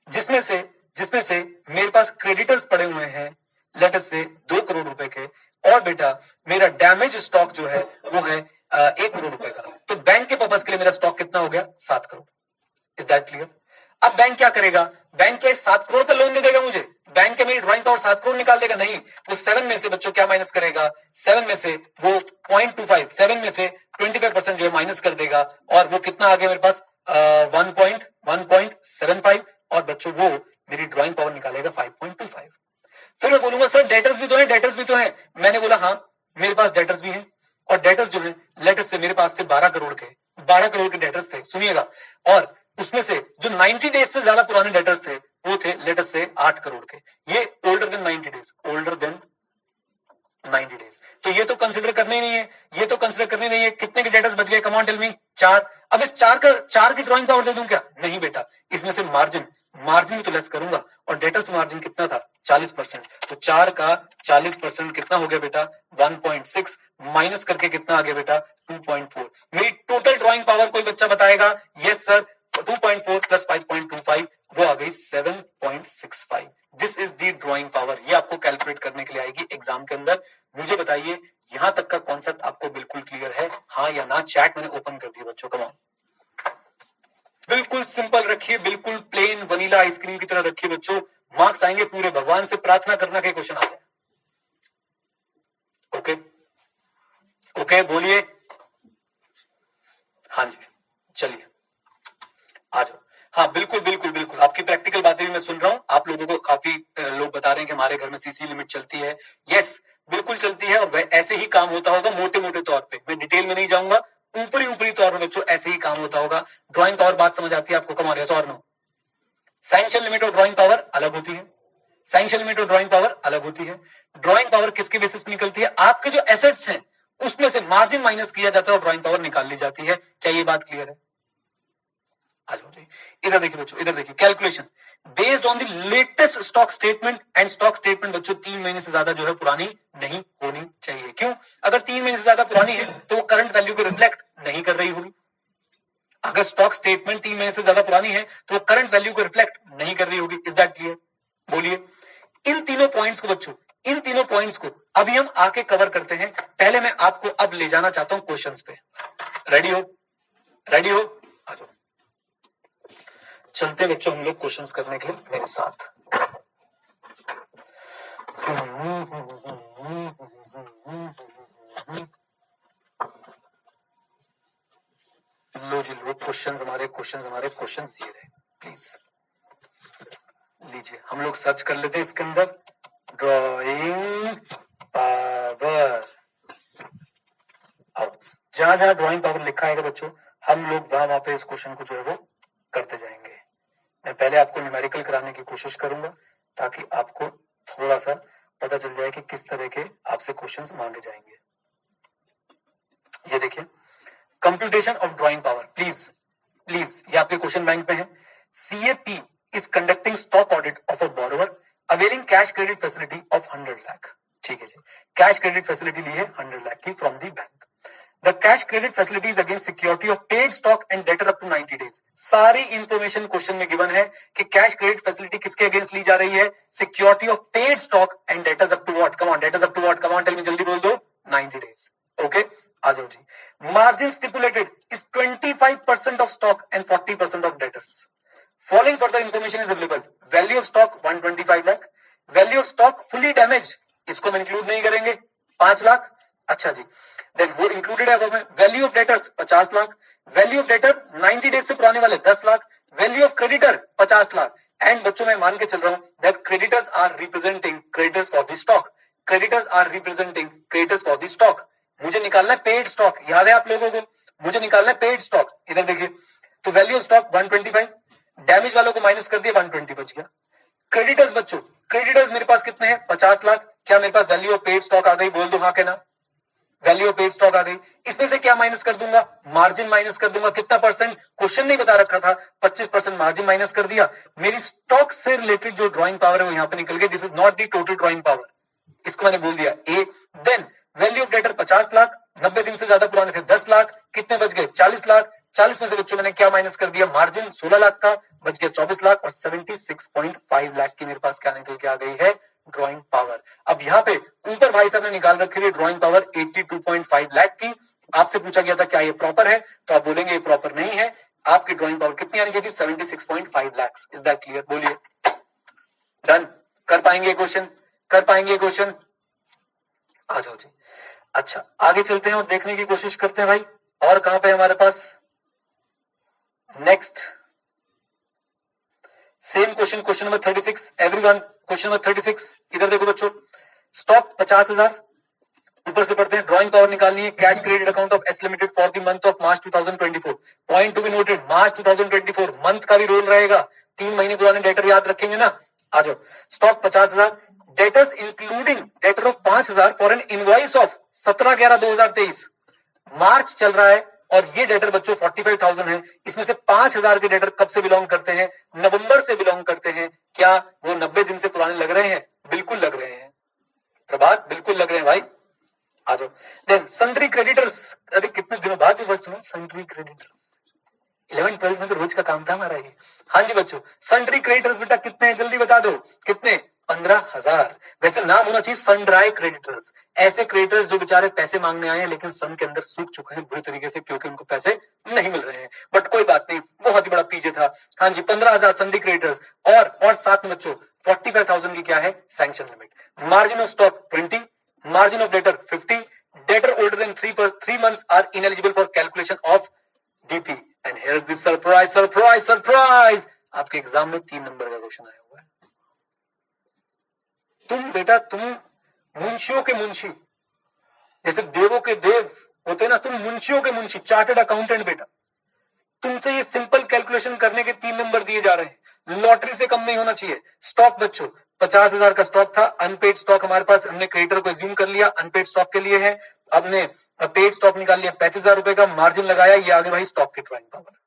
जिसमें से मेरे पास क्रेडिटर्स पड़े हुए हैं लेटस से 2 करोड़ रुपए के, और बेटा मेरा डैमेज स्टॉक जो है वो है 1 करोड़ रुपए का। तो बैंक के पर्पस के लिए मेरा स्टॉक कितना हो गया, 7 करोड़। Is that clear? अब बैंक क्या करेगा, बैंक के 7 करोड़ का लोन नहीं देगा मुझे, बैंक के मेरी ड्राइंग पावर 7 करोड़ निकाल देगा, नहीं, वो 7 में से बच्चों क्या माइनस करेगा, 7 में से वो 0.25, 7 में से 25% जो है माइनस कर देगा, और वो कितना आ गया मेरे पास 1.75, और बच्चों वो मेरी ड्राइंग पावर निकालेगा 5.25। फिर मैं बोलूंगा सर डेटर्स भी तो है, डेटर्स भी तो है। मैंने बोला हाँ मेरे पास डेटर्स भी हैं, और डेटर्स जो है लेटस से मेरे पास थे 12 करोड़ के, 12 करोड़ के डेटर्स थे, सुनिएगा। और उसमें से जो 90 डेज से ज्यादा पुराने डेटर्स थे वो थे लेटस से 8 करोड़ के। ये older than 90 days, older than 90 days. तो ये तो कंसिडर करने ही नहीं है, ये तो कंसिडर करने नहीं है। कितने के डेटर्स बच गए, कम ऑन टेल मी, 4। अब इस 4 की ड्राइंग पावर दे दूं क्या? नहीं बेटा, इसमें से मार्जिन भी तो लेस करूंगा, और डेटर्स मार्जिन कितना था, 40%। तो 4 का 40% कितना हो गया बेटा, 1.6, माइनस करके कितना आ गया बेटा, 2.4। मेरी टोटल ड्राइंग पावर कोई बच्चा बताएगा? यस सर, 2.4 प्लस 5.25 वो आ गई 7.65। This is the drawing power. ये आपको कैलकुलेट करने के लिए आएगी एग्जाम के अंदर। मुझे बताइए यहां तक का कॉन्सेप्ट आपको बिल्कुल क्लियर है, हाँ या ना? चैट मैंने ओपन कर दिया बच्चों, कम ऑन। बिल्कुल सिंपल रखिए, बिल्कुल प्लेन वनीला आइसक्रीम की तरह रखिए बच्चों, मार्क्स आएंगे पूरे। भगवान से प्रार्थना करना के क्वेश्चन आते हैं। ओके ओके बोलिए, हाँ जी, चलिए हाँ बिल्कुल बिल्कुल बिल्कुल, आपकी प्रैक्टिकल बातें भी मैं सुन रहा हूँ। आप लोगों को काफी लोग बता रहे हैं कि हमारे घर में सीसी लिमिट चलती है। यस बिल्कुल चलती है, और ऐसे ही काम होता होगा मोटे मोटे तौर पे। मैं डिटेल में नहीं जाऊंगा, ऊपरी ऊपरी तौर में बच्चों ऐसे ही काम होता होगा। ड्राइंग पावर बात समझ आती है आपको? कम और और नो? सैंक्शन लिमिट और ड्राइंग पावर अलग होती है। सैंक्शन लिमिट और ड्राइंग पावर अलग होती है। ड्राइंग पावर किसके बेसिस पे निकलती है? आपके जो एसेट्स हैं उसमें से मार्जिन माइनस किया जाता है और ड्राइंग पावर निकाल ली जाती है। क्या ये बात क्लियर है? आ जाओ जी, इधर देखिए बच्चों, इधर देखिए। Calculation based on the latest stock statement, and stock statement बच्चों 3 महीने से ज्यादा जो है पुरानी नहीं होनी चाहिए। क्यों? अगर 3 महीने से ज्यादा पुरानी है तो वो करंट वैल्यू को रिफ्लेक्ट नहीं कर रही होगी। अगर स्टॉक स्टेटमेंट 3 महीने से ज्यादा पुरानी है तो वो करंट वैल्यू को रिफ्लेक्ट नहीं कर रही होगी। Is that clear? बोलिए। इन तीनों पॉइंट्स को बच्चों, इन तीनों पॉइंट्स को अभी हम आके कवर करते हैं। पहले मैं आपको अब ले जाना चाहता हूं क्वेश्चंस पे। रेडी हो? रेडी हो? आ जाओ, चलते बच्चों हम लोग क्वेश्चंस करने के लिए मेरे साथ। लो जी लो, क्वेश्चंस हमारे क्वेश्चंस ये रहे, प्लीज लीजिए। हम लोग सर्च कर लेते हैं इसके अंदर ड्राइंग पावर। अब जहां जहां ड्राइंग पावर लिखा है बच्चों, हम लोग वहां पे इस क्वेश्चन को जो है वो करते जाएंगे। मैं पहले आपको न्यूमेरिकल कराने की कोशिश करूंगा ताकि आपको थोड़ा सा पता चल जाए कि किस तरह के आपसे क्वेश्चंस मांगे जाएंगे। ये देखिए, computation of drawing power. Please please, ये आपके क्वेश्चन बैंक में है। CAP is conducting stock audit of a borrower availing cash credit facility of 100 lakh. ठीक है जी, कैश क्रेडिट फैसिलिटी ली है 100 लाख की from the bank. The cash credit facility is against security of paid stock and debtor up to 90 days. सारी information question में given है कि cash credit facility किसके against ली जा रही है? Security of paid stock and debtors up to what? Come on, debtors up to what? Come on, tell me, जल्दी बोल दो। 90 days. ओके, आ जाओ जी। Margin stipulated is 25% of stock and 40% of debtors. Following further information is available. Value of stock 125 lakh. Value of stock fully damage, इसको हम include नहीं करेंगे, 5 लाख। अच्छा जी, देन वो इंक्लूडेड है अब में। Value of debtors 50 lakh. Value of debtor 90 days से पुराने वाले 10 lakh. Value of creditor 50 lakh. And बच्चों मैं मान के चल रहा हूं that creditors are representing creditors for the stock. Creditors are representing creditors for the stock. मुझे निकालना है पेड स्टॉक, याद है आप लोगों को? मुझे निकालना है पेड स्टॉक। इधर देखिए, तो वैल्यू ऑफ स्टॉक 125, डैमेज वालों को माइनस कर दिया, 120 बच गया। क्रेडिटर्स बच्चों, क्रेडिटर्स मेरे पास कितने हैं? 50 लाख। क्या मेरे पास वैल्यू ऑफ पेड स्टॉक आ गई? बोल दो हाँ के ना। वैल्यू ऑफ पेड स्टॉक आ गई। इसमें से क्या माइनस कर दूंगा? मार्जिन माइनस कर दूंगा। कितना परसेंट? क्वेश्चन नहीं बता रखा था, 25% मार्जिन माइनस कर दिया। मेरी स्टॉक से रिलेटेड जो ड्राइंग पावर है वो यहां पे निकल गई। This is not the total drawing power, इसको मैंने बोल दिया ए। Then value of debtor 50 lakh, 90 दिन से ज्यादा पुराने थे 10 लाख। कितने बच गए? 40 लाख। 40 में से बच्चों मैंने क्या माइनस कर दिया? मार्जिन 16 लाख का, बच गया 24 लाख। और 76.5 लाख की मेरे पास क्या निकल के आ गई है? Drawing power. अब यहाँ पे ऊपर भाई साहब ने निकाल रखी है ड्राइंग पावर 82.5 लाख की। आपसे पूछा गया था क्या ये प्रॉपर है, तो आप बोलेंगे ये प्रॉपर नहीं है। आपकी ड्राइंग पावर कितनी आनी चाहिए? 76.5 लाख। Is that clear? बोलिए। डन? कर पाएंगे क्वेश्चन? कर पाएंगे क्वेश्चन? आ जाओ जी। अच्छा, आगे चलते हैं और देखने की कोशिश करते हैं भाई, और कहां पे हमारे पास next same question, question number 36। Everyone, question number 36 इधर देखो बच्चों। स्टॉक 50,000, ऊपर से पढ़ते हैं। ड्राइंग पावर निकालनी है। Cash credit account of S limited for the month of March 2024। Point to be noted, March 2024 month का भी रोल रहेगा। 3 महीने पुराने डेटर याद रखेंगे ना। आ जाओ। Stock 50,000, debtors including debtor of 5,000 for an invoice of 17/11/2023। मार्च चल रहा है और ये डेटर बच्चों 45,000 है। इसमें से 5,000 के डेटर कब से बिलोंग करते हैं? नवंबर से बिलोंग करते हैं। क्या वो 90 दिन से पुराने लग रहे हैं? बिल्कुल लग रहे हैं प्रभात, बिल्कुल लग रहे हैं भाई। आ जाओ। देन सन्ड्री क्रेडिटर्स, अरे कितने दिनों बाद ये वर्ड सुना, सन्ड्री क्रेडिटर्स। 11th 12th में तो रोज का काम था हमारा ये। हाँ जी बच्चों, सन्ड्री क्रेडिटर्स बेटा कितने हैं? जल्दी बता दो कितने? 15,000। वैसे नाम होना चाहिए सन ड्राई क्रेडिटर्स। ऐसे क्रेडिटर्स जो बेचारे पैसे मांगने आए हैं लेकिन सन के अंदर सूख चुके हैं बुरी तरीके से क्योंकि उनको पैसे नहीं मिल रहे हैं। बट कोई बात नहीं, बहुत ही बड़ा पीछे था। हाँ जी, 15,000 सन्ड्री क्रेडिटर्स। और साथ में बच्चों 45,000 की क्या है? Sanction limit. Margin of stock 20, margin of debtor 50, debtor older than 3 months are ineligible for calculation of DP। And here is this surprise surprise surprise, आपके एग्जाम में 3 नंबर का क्वेश्चन आया हुआ है। तुम बेटा, तुम मुंशियों के मुंशी, जैसे देवों के देव होते ना, तुम मुंशियों के मुंशी, चार्टर्ड अकाउंटेंट बेटा, तुमसे ये सिंपल कैलकुलेशन करने के 3 नंबर दिए जा रहे हैं। लॉटरी से कम नहीं होना चाहिए। स्टॉक बच्चों 50,000 का स्टॉक था, अनपेड स्टॉक हमारे पास, हमने क्रेडिटर को एज्यूम कर लिया, अनपेड स्टॉक के लिए है। हमने पेड स्टॉक निकाल लिया 35,000 रुपए का, मार्जिन लगाया, ये आगे भाई स्टॉक की ड्राइंग पावर।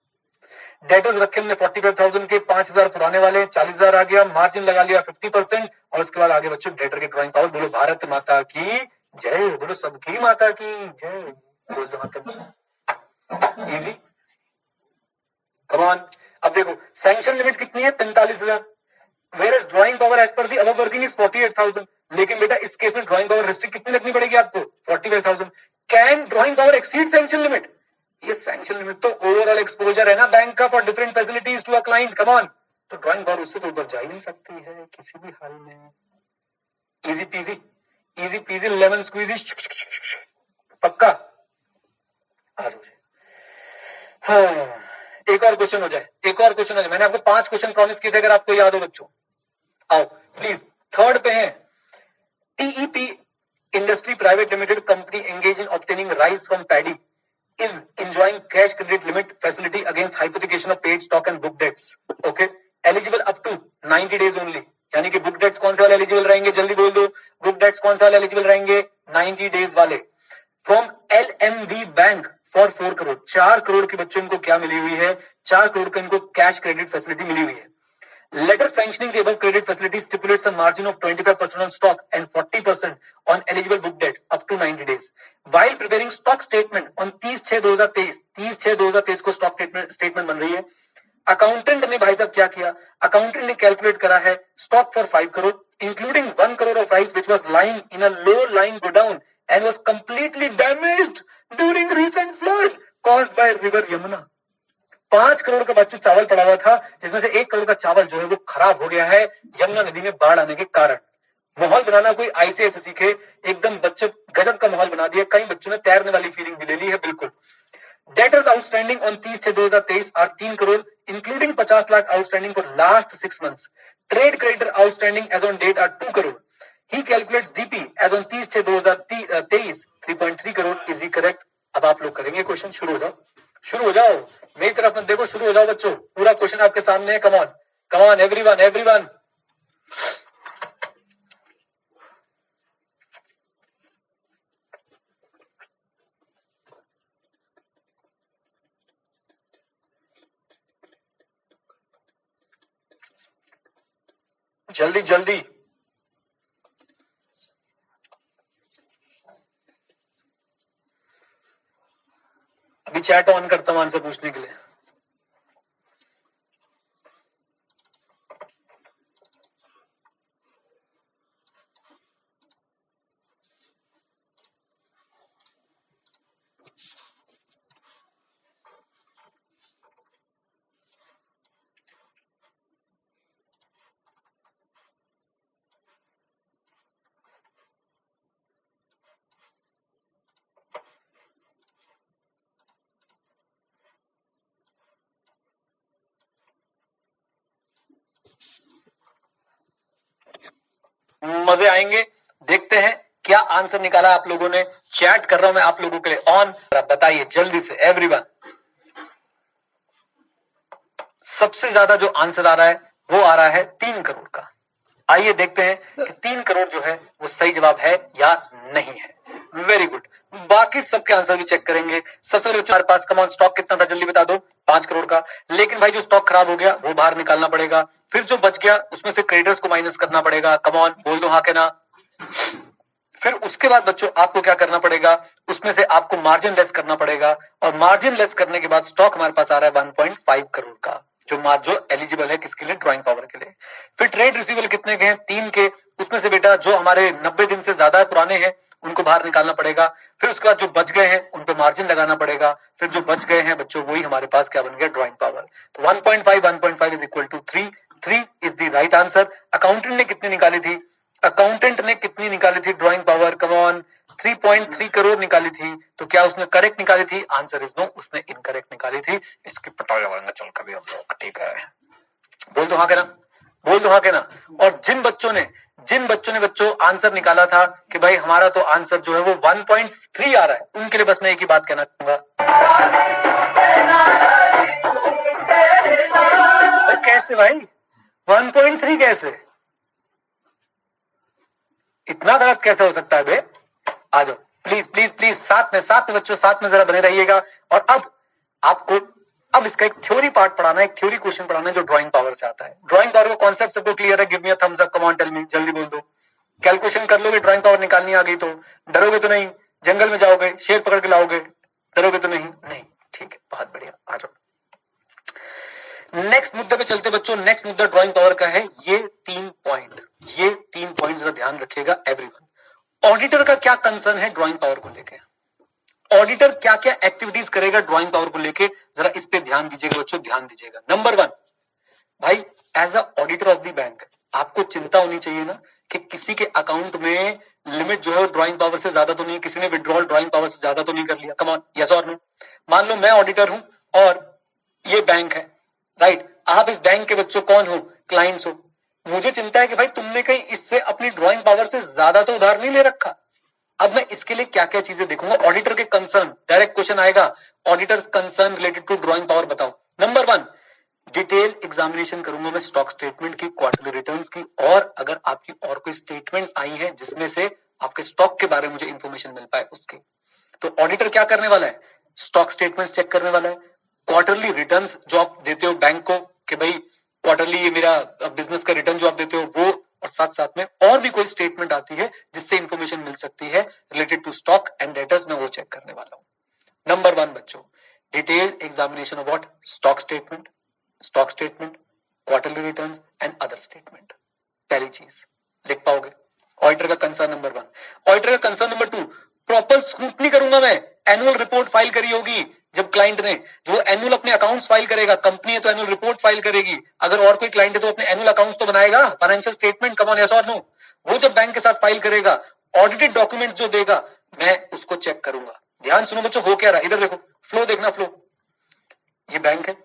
डेटर्स रखे हमने 45,000 के, 5,000 पुराने वाले, 40,000 आ गया, मार्जिन लगा लिया 50%, और उसके बाद आगे बच्चों डेटर की ड्राइंग पावर। बोलो भारत माता की जय, बोलो सबकी माता की जय, बोल दो माता। Easy, come on. अब देखो सैंक्शन लिमिट कितनी है, 45,000, where is drawing power as per the above working is 48,000। लेकिन बेटा इस केस में ड्राइंग पावर रिस्ट्रिक्ट कितनी रखनी पड़ेगी आपको, 45,000। Can drawing power exceed sanction limit? ये सैंक्शन लिमिट तो ओवरऑल एक्सपोजर है ना बैंक का for different facilities to a client, come on. तो ड्राइंग पावर उससे तो ऊपर जा ही नहीं सकती है किसी भी हाल में। Easy PG, easy PG, lemon squeezy, पक्का आ जाओ। हाँ, एक और क्वेश्चन हो जाए, एक और क्वेश्चन हो जाए। मैंने आपको 5 क्वेश्चन प्रॉमिस किए थे, अगर आपको याद हो बच्चों। आओ प्लीज, थर्ड पे है। TEP industry private limited company engage in obtaining rice from paddy is enjoying cash credit limit facility against hypothecation of paid stock and book debts. Okay, eligible up to 90 days only. यानी कि book dates कौन से वाले eligible रहेंगे, जल्दी बोल दो, book dates कौन से वाले एलिजिबल रहेंगे, 90 डेज वाले। From LMV bank for 4 crore, 4 crore के बच्चों इनको क्या मिली हुई है, 4 करोड़ का इनको कैश क्रेडिट फैसिलिटी मिली हुई है। Letter sanctioning the above credit facility stipulates a margin of 25% on stock and 40% on eligible book debt up to 90 days. While preparing stock statement on 30/6/2023, 30/6/2023 को stock statement बन रही है। अकाउंटेंट ने भाई साहब क्या किया, अकाउंटेंट ने कैलकुलेट करा है stock for 5 crore including 1 crore of rice which was lying in a low lying godown and was completely damaged during recent flood caused by river Yamuna. 5 crore का बच्चों चावल पड़ा हुआ था, जिसमें से 1 करोड़ का चावल जो है वो खराब हो गया है यमुना नदी में बाढ़ आने के कारण। माहौल बनाना कोई ऐसे ऐसे सीखे, एकदम बच्चे गजब का माहौल बना दिया। कई बच्चों ने तैरने वाली फीलिंग भी ले ली है, बिल्कुल। Debtors outstanding on 30/6/2023 are 3 crore including 50 lakh outstanding for last 6 months. Trade creditor outstanding as on date are 2 crore. He calculates DP as on 30/6/2023 3.3 crore. Is he correct? अब आप लोग करेंगे क्वेश्चन, शुरू हो जाओ, शुरू हो जाओ, मेरी तरफ मत देखो, शुरू हो जाओ बच्चों, पूरा क्वेश्चन आपके सामने है। Come on, come on everyone, everyone. जल्दी जल्दी, अभी चैट ऑन करता हूं आंसर पूछने के लिए। मजे आएंगे, देखते हैं क्या आंसर निकाला आप लोगों ने। चैट कर रहा हूं मैं आप लोगों के लिए ऑन, बताइए जल्दी से एवरीवन। सबसे ज्यादा जो आंसर आ रहा है वो आ रहा है 3 करोड़ का। आइए देखते हैं कि 3 करोड़ जो है वो सही जवाब है या नहीं है। वेरी गुड, बाकी सबके आंसर भी चेक करेंगे। सबसे पहले हमारे पास कम ऑन स्टॉक कितना था, जल्दी बता दो, 5 करोड़ का। लेकिन भाई जो स्टॉक खराब हो गया वो बाहर निकालना पड़ेगा, फिर जो बच गया उसमें से क्रेडिटर्स को माइनस करना पड़ेगा। कम ऑन, बोल दो हाँ के ना। फिर उसके बाद बच्चों आपको क्या करना पड़ेगा, उसमें से आपको मार्जिन लेस करना पड़ेगा, और मार्जिन लेस करने के बाद स्टॉक हमारे पास आ रहा है 1.5 करोड़ का, जो एलिजिबल है किसके लिए, ड्राइंग पावर के लिए। फिर ट्रेड रिसीवेबल कितने के हैं, 3 के, उसमें से बेटा जो हमारे 90 दिन से ज्यादा पुराने हैं उनको बाहर निकालना पड़ेगा। फिर उसके बाद जो बच गए हैं उन पे मार्जिन लगाना पड़ेगा। फिर जो बच गए हैं बच्चों वही हमारे पास क्या बन गया, ड्राइंग पावर। तो 1.5 is equal to 3 is the right answer. Accountant ने कितनी निकाली थी, अकाउंटेंट ने कितनी निकाली थी drawing power? Come on, 3.3 crore निकाली थी। तो क्या उसने करेक्ट निकाली थी? आंसर इज नो, उसने इनकरेक्ट निकाली थी। इसकी पता लगाएंगे चल कभी हम लोग, ठीक है? बोल दो हाँ के ना, बोल दो हाँ के ना। और जिन बच्चों ने बच्चों आंसर निकाला था कि भाई हमारा तो आंसर जो है वो 1.3 आ रहा है, उनके लिए बस मैं एक ही बात कहना चाहूंगा, कैसे भाई 1.3 कैसे? इतना गलत कैसे हो सकता है बे? आ जाओ प्लीज प्लीज प्लीज, साथ में बच्चों, साथ में जरा बने रहिएगा। और अब आपको इसका एक थ्योरी पार्ट पढ़ाना है, एक थ्योरी क्वेश्चन पढ़ाना है जो ड्राइंग पावर से आता है। ड्राइंग पावर का कॉन्सेप्ट सबको क्लियर है? Give me a thumbs up, come on tell me, जल्दी बोल दो। कैलकुलेशन कर लोगे? ड्राइंग पावर निकालनी आ गई तो डरोगे तो नहीं? जंगल में जाओगे, शेर पकड़ के लाओगे, डरोगे तो नहीं? नहीं, ठीक है, बहुत बढ़िया, आ जाओ। नेक्स्ट मुद्दे पे चलते बच्चों। नेक्स्ट मुद्दा ड्राइंग पावर का है। ये 3 पॉइंट जरा ध्यान रखिएगा एवरीवन। ऑडिटर का क्या कंसर्न है ड्राइंग पावर को लेके? ऑडिटर क्या क्या एक्टिविटीज करेगा ड्राइंग पावर को लेके? जरा इस पे ध्यान दीजिएगा बच्चों, ध्यान दीजिएगा। नंबर 1, भाई as a auditor of the bank आपको चिंता होनी चाहिए ना कि किसी के अकाउंट में लिमिट जो है ड्राइंग पावर से ज्यादा तो नहीं, किसी ने विड्रॉल ड्राइंग पावर से ज्यादा तो नहीं कर लिया? कम ऑन, यस और नो? मान लो मैं ऑडिटर हूं और ये बैंक है, राइट? आप इस बैंक के बच्चों कौन हो? क्लाइंट्स हो। मुझे चिंता है कि भाई तुमने कहीं इससे अपनी ड्राइंग पावर से ज्यादा तो उधार नहीं ले रखा। अब मैं इसके लिए क्या क्या चीजें देखूंगा? ऑडिटर के कंसर्न, डायरेक्ट क्वेश्चन आएगा, auditor concern related to drawing power बताओ। नंबर 1, डिटेल एग्जामिनेशन करूंगा मैं स्टॉक स्टेटमेंट की, क्वार्टरली रिटर्न्स की, और अगर आपकी और कोई स्टेटमेंट्स आई हैं जिसमें से आपके स्टॉक के बारे में मुझे इंफॉर्मेशन मिल पाए उसकी। तो ऑडिटर क्या करने वाला है? स्टॉक स्टेटमेंट्स चेक करने वाला है, क्वार्टरली रिटर्न्स जो आप देते हो बैंक को कि भाई क्वार्टरली ये मेरा बिजनेस का रिटर्न जो आप देते हो वो, और साथ साथ में और भी कोई स्टेटमेंट आती है जिससे इंफॉर्मेशन मिल सकती है related to stock and debtors, मैं वो चेक करने वाला हूं। नंबर 1 बच्चों, detail examination of what? Stock statement, quarterly returns and other statement. पहली चीज लिख पाओगे? ऑडिटर का कंसर्न नंबर 1। ऑडिटर का कंसर्न नंबर 2, प्रॉपर स्क्रूटनी करूंगा मैं। एनुअल रिपोर्ट फाइल करी होगी जब क्लाइंट ने, जो एनुअल अपने अकाउंट्स फाइल करेगा, कंपनी है तो एनुअल रिपोर्ट फाइल करेगी, अगर और कोई क्लाइंट है तो अपने एनुअल अकाउंट्स तो बनाएगा, financial statement, come on, yes और नो? वो जब बैंक के साथ फाइल करेगा, ऑडिटेड डॉक्यूमेंट्स जो देगा मैं उसको चेक करूंगा। ध्यान सुनो बच्चों, हो क्या रहा है इधर देखो, फ्लो देखना, फ्लो। ये बैंक है,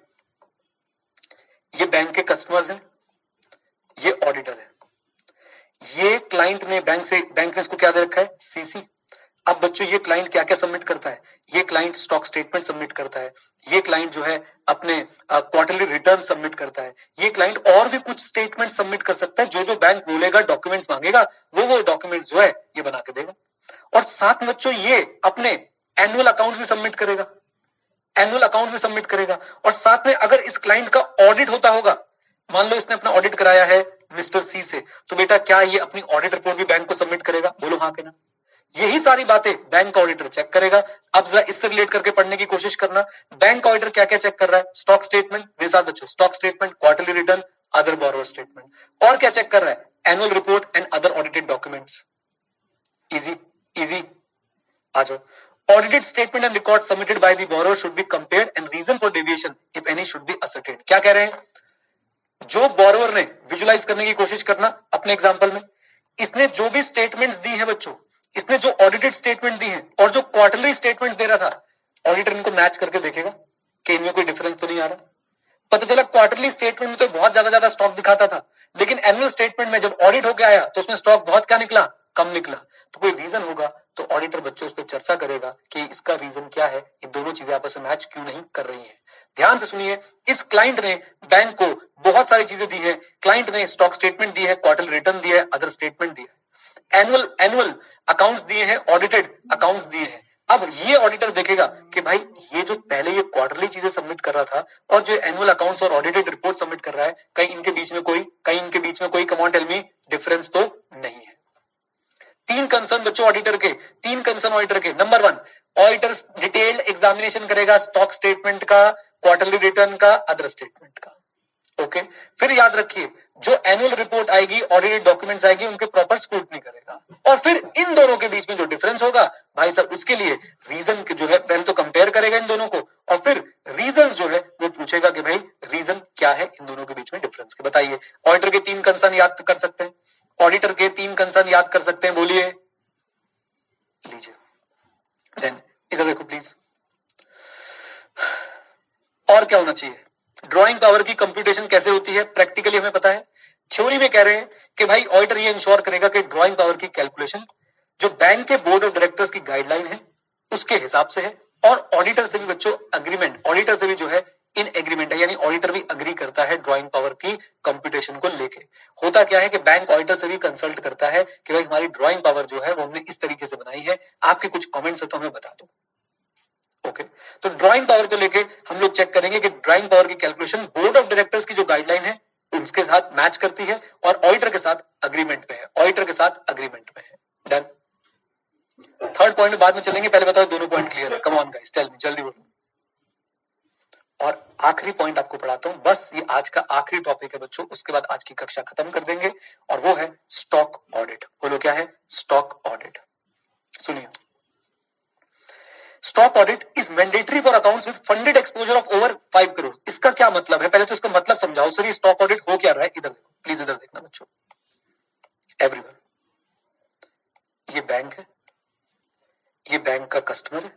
ये बैंक के कस्टमर्स हैं, ये ऑडिटर है, ये क्लाइंट ने बैंक ने इसको क्या दे रखा है? सीसी। अब बच्चों ये क्लाइंट क्या क्या सबमिट करता है? ये क्लाइंट स्टॉक स्टेटमेंट सबमिट करता है, ये क्लाइंट जो है अपने क्वार्टरली रिटर्न सबमिट करता है, ये क्लाइंट और भी कुछ स्टेटमेंट सबमिट कर सकता है। जो बैंक बोलेगा, डॉक्यूमेंट्स मांगेगा, वो डॉक्यूमेंट्स जो है ये बना के देगा। और साथ में बच्चों ये अपने एनुअल अकाउंट्स भी सबमिट करेगा, और साथ में अगर इस क्लाइंट का ऑडिट होता होगा, मान लो इसने अपना ऑडिट कराया है मिस्टर सी से, तो बेटा क्या ये अपनी ऑडिट रिपोर्ट भी बैंक को सबमिट करेगा? बोलो हाँ के ना? यही सारी बातें बैंक का ऑडिटर चेक करेगा। अब जरा इससे रिलेट करके पढ़ने की कोशिश करना। बैंक का ऑडिटर क्या क्या चेक कर रहा है? स्टॉक स्टेटमेंट, मेरे साथ बच्चों, stock statement, quarterly return, other borrower statement. और क्या चेक कर रहा है? Annual report and other audited documents. Easy, आ जाओ। Audited statement and records submitted by the borrower should be compared and reason for deviation, if any, should be ascertained. क्या कह रहे हैं? जो borrower ने विजुलाइज करने की कोशिश करना अपने एग्जांपल में, इसने जो भी स्टेटमेंट्स दी है बच्चों, इसने जो ऑडिटेड स्टेटमेंट दी है और जो क्वार्टरली स्टेटमेंट दे रहा था, ऑडिटर इनको मैच करके देखेगा कि इनमें कोई डिफरेंस तो नहीं आ रहा। पता चला क्वार्टरली स्टेटमेंट में तो बहुत ज्यादा स्टॉक दिखाता था, लेकिन एनुअल स्टेटमेंट में जब ऑडिट होकर आया तो उसमें स्टॉक बहुत क्या निकला? कम निकला। तो कोई रीजन होगा तो ऑडिटर बच्चों उस पर चर्चा करेगा कि इसका रीजन क्या है, ये दोनों चीजें आपस में मैच क्यों नहीं कर रही हैं। ध्यान से सुनिए, इस क्लाइंट ने बैंक को बहुत सारी चीजें दी है। क्लाइंट ने स्टॉक स्टेटमेंट दी है, क्वार्टरली रिटर्न दिया है, अदर स्टेटमेंट दिया है, एनुअल अकाउंट्स दिए हैं, ऑडिटेड अकाउंट्स दिए हैं। अब ये ऑडिटर देखेगा कि भाई ये जो पहले ये क्वार्टरली चीजें सबमिट कर रहा था और जो एनुअल अकाउंट्स और ऑडिटेड रिपोर्ट सबमिट कर रहा है, कहीं इनके बीच में कोई come on tell me difference तो नहीं है। 3 कंसर्न बच्चों ऑडिटर के, 3 कंसर्न ऑडिटर के। नंबर 1, ऑडिटर डिटेल्ड एग्जामिनेशन करेगा स्टॉक स्टेटमेंट का, क्वार्टरली रिटर्न का, अदर स्टेटमेंट का। ओके, फिर याद रखिए जो एनुअल रिपोर्ट आएगी, ऑडिटेड डॉक्यूमेंट्स आएगी, उनके प्रॉपर स्क्रूटनी करेगा। और फिर इन दोनों के बीच में जो डिफरेंस होगा भाई साहब, उसके लिए रीजन जो है पहले तो कंपेयर करेगा इन दोनों को, और फिर रीजन जो है वो पूछेगा कि भाई रीजन क्या है इन दोनों के बीच में डिफरेंस के, बताइए। ऑडिटर के 3 कंसर्न याद कर सकते हैं। ऑडिटर के 3 कंसर्न याद कर सकते हैं, बोलिए, लीजिए। देन इधर देखो प्लीज, और क्या होना चाहिए? ड्राइंग पावर की कंप्यूटेशन कैसे होती है? प्रैक्टिकली हमें पता है, थ्योरी में कह रहे हैं कि भाई ऑडिटर ये इंश्योर करेगा कि ड्राइंग पावर की कैलकुलेशन जो बैंक के बोर्ड ऑफ डायरेक्टर्स की गाइडलाइन है उसके हिसाब से है, और ऑडिटर से भी बच्चों अग्रीमेंट, ऑडिटर से भी जो है इन एग्रीमेंट है, यानी ऑडिटर भी अग्री करता है ड्राइंग पावर की कंप्यूटेशन को लेके। होता क्या है कि बैंक ऑडिटर से भी कंसल्ट करता है कि भाई हमारी ड्राइंग पावर जो है वो हमने इस तरीके से बनाई है, आपके कुछ कमेंट्स है तो हमें बता दो। ओके, तो ड्राइंग पावर को लेके हम लोग चेक करेंगे कि ड्राइंग पावर की कैलकुलेशन बोर्ड ऑफ डायरेक्टर्स की जो गाइडलाइन है उसके साथ मैच करती है और ऑडिटर के साथ अग्रीमेंट में है, ऑडिटर के साथ अग्रीमेंट में है। डन। थर्ड पॉइंट बाद में चलेंगे, पहले बताओ दोनों पॉइंट क्लियर है? Come on guys, tell me, जल्दी बोलो। और आखिरी पॉइंट आपको पढ़ाता हूं, बस ये आज का आखिरी टॉपिक है बच्चों, उसके बाद आज की कक्षा खत्म कर देंगे, और वो है स्टॉक ऑडिट। बोलो क्या है? Stock audit. सुनिए, stock audit is mandatory for accounts with funded exposure of over 5 crore. इसका क्या मतलब है? पहले तो इसका मतलब समझाओ सर, ये स्टॉक ऑडिट हो क्या रहा है? इधर देखो प्लीज, इधर देखना बच्चों, एवरीवन। ये बैंक है, ये बैंक का कस्टमर है,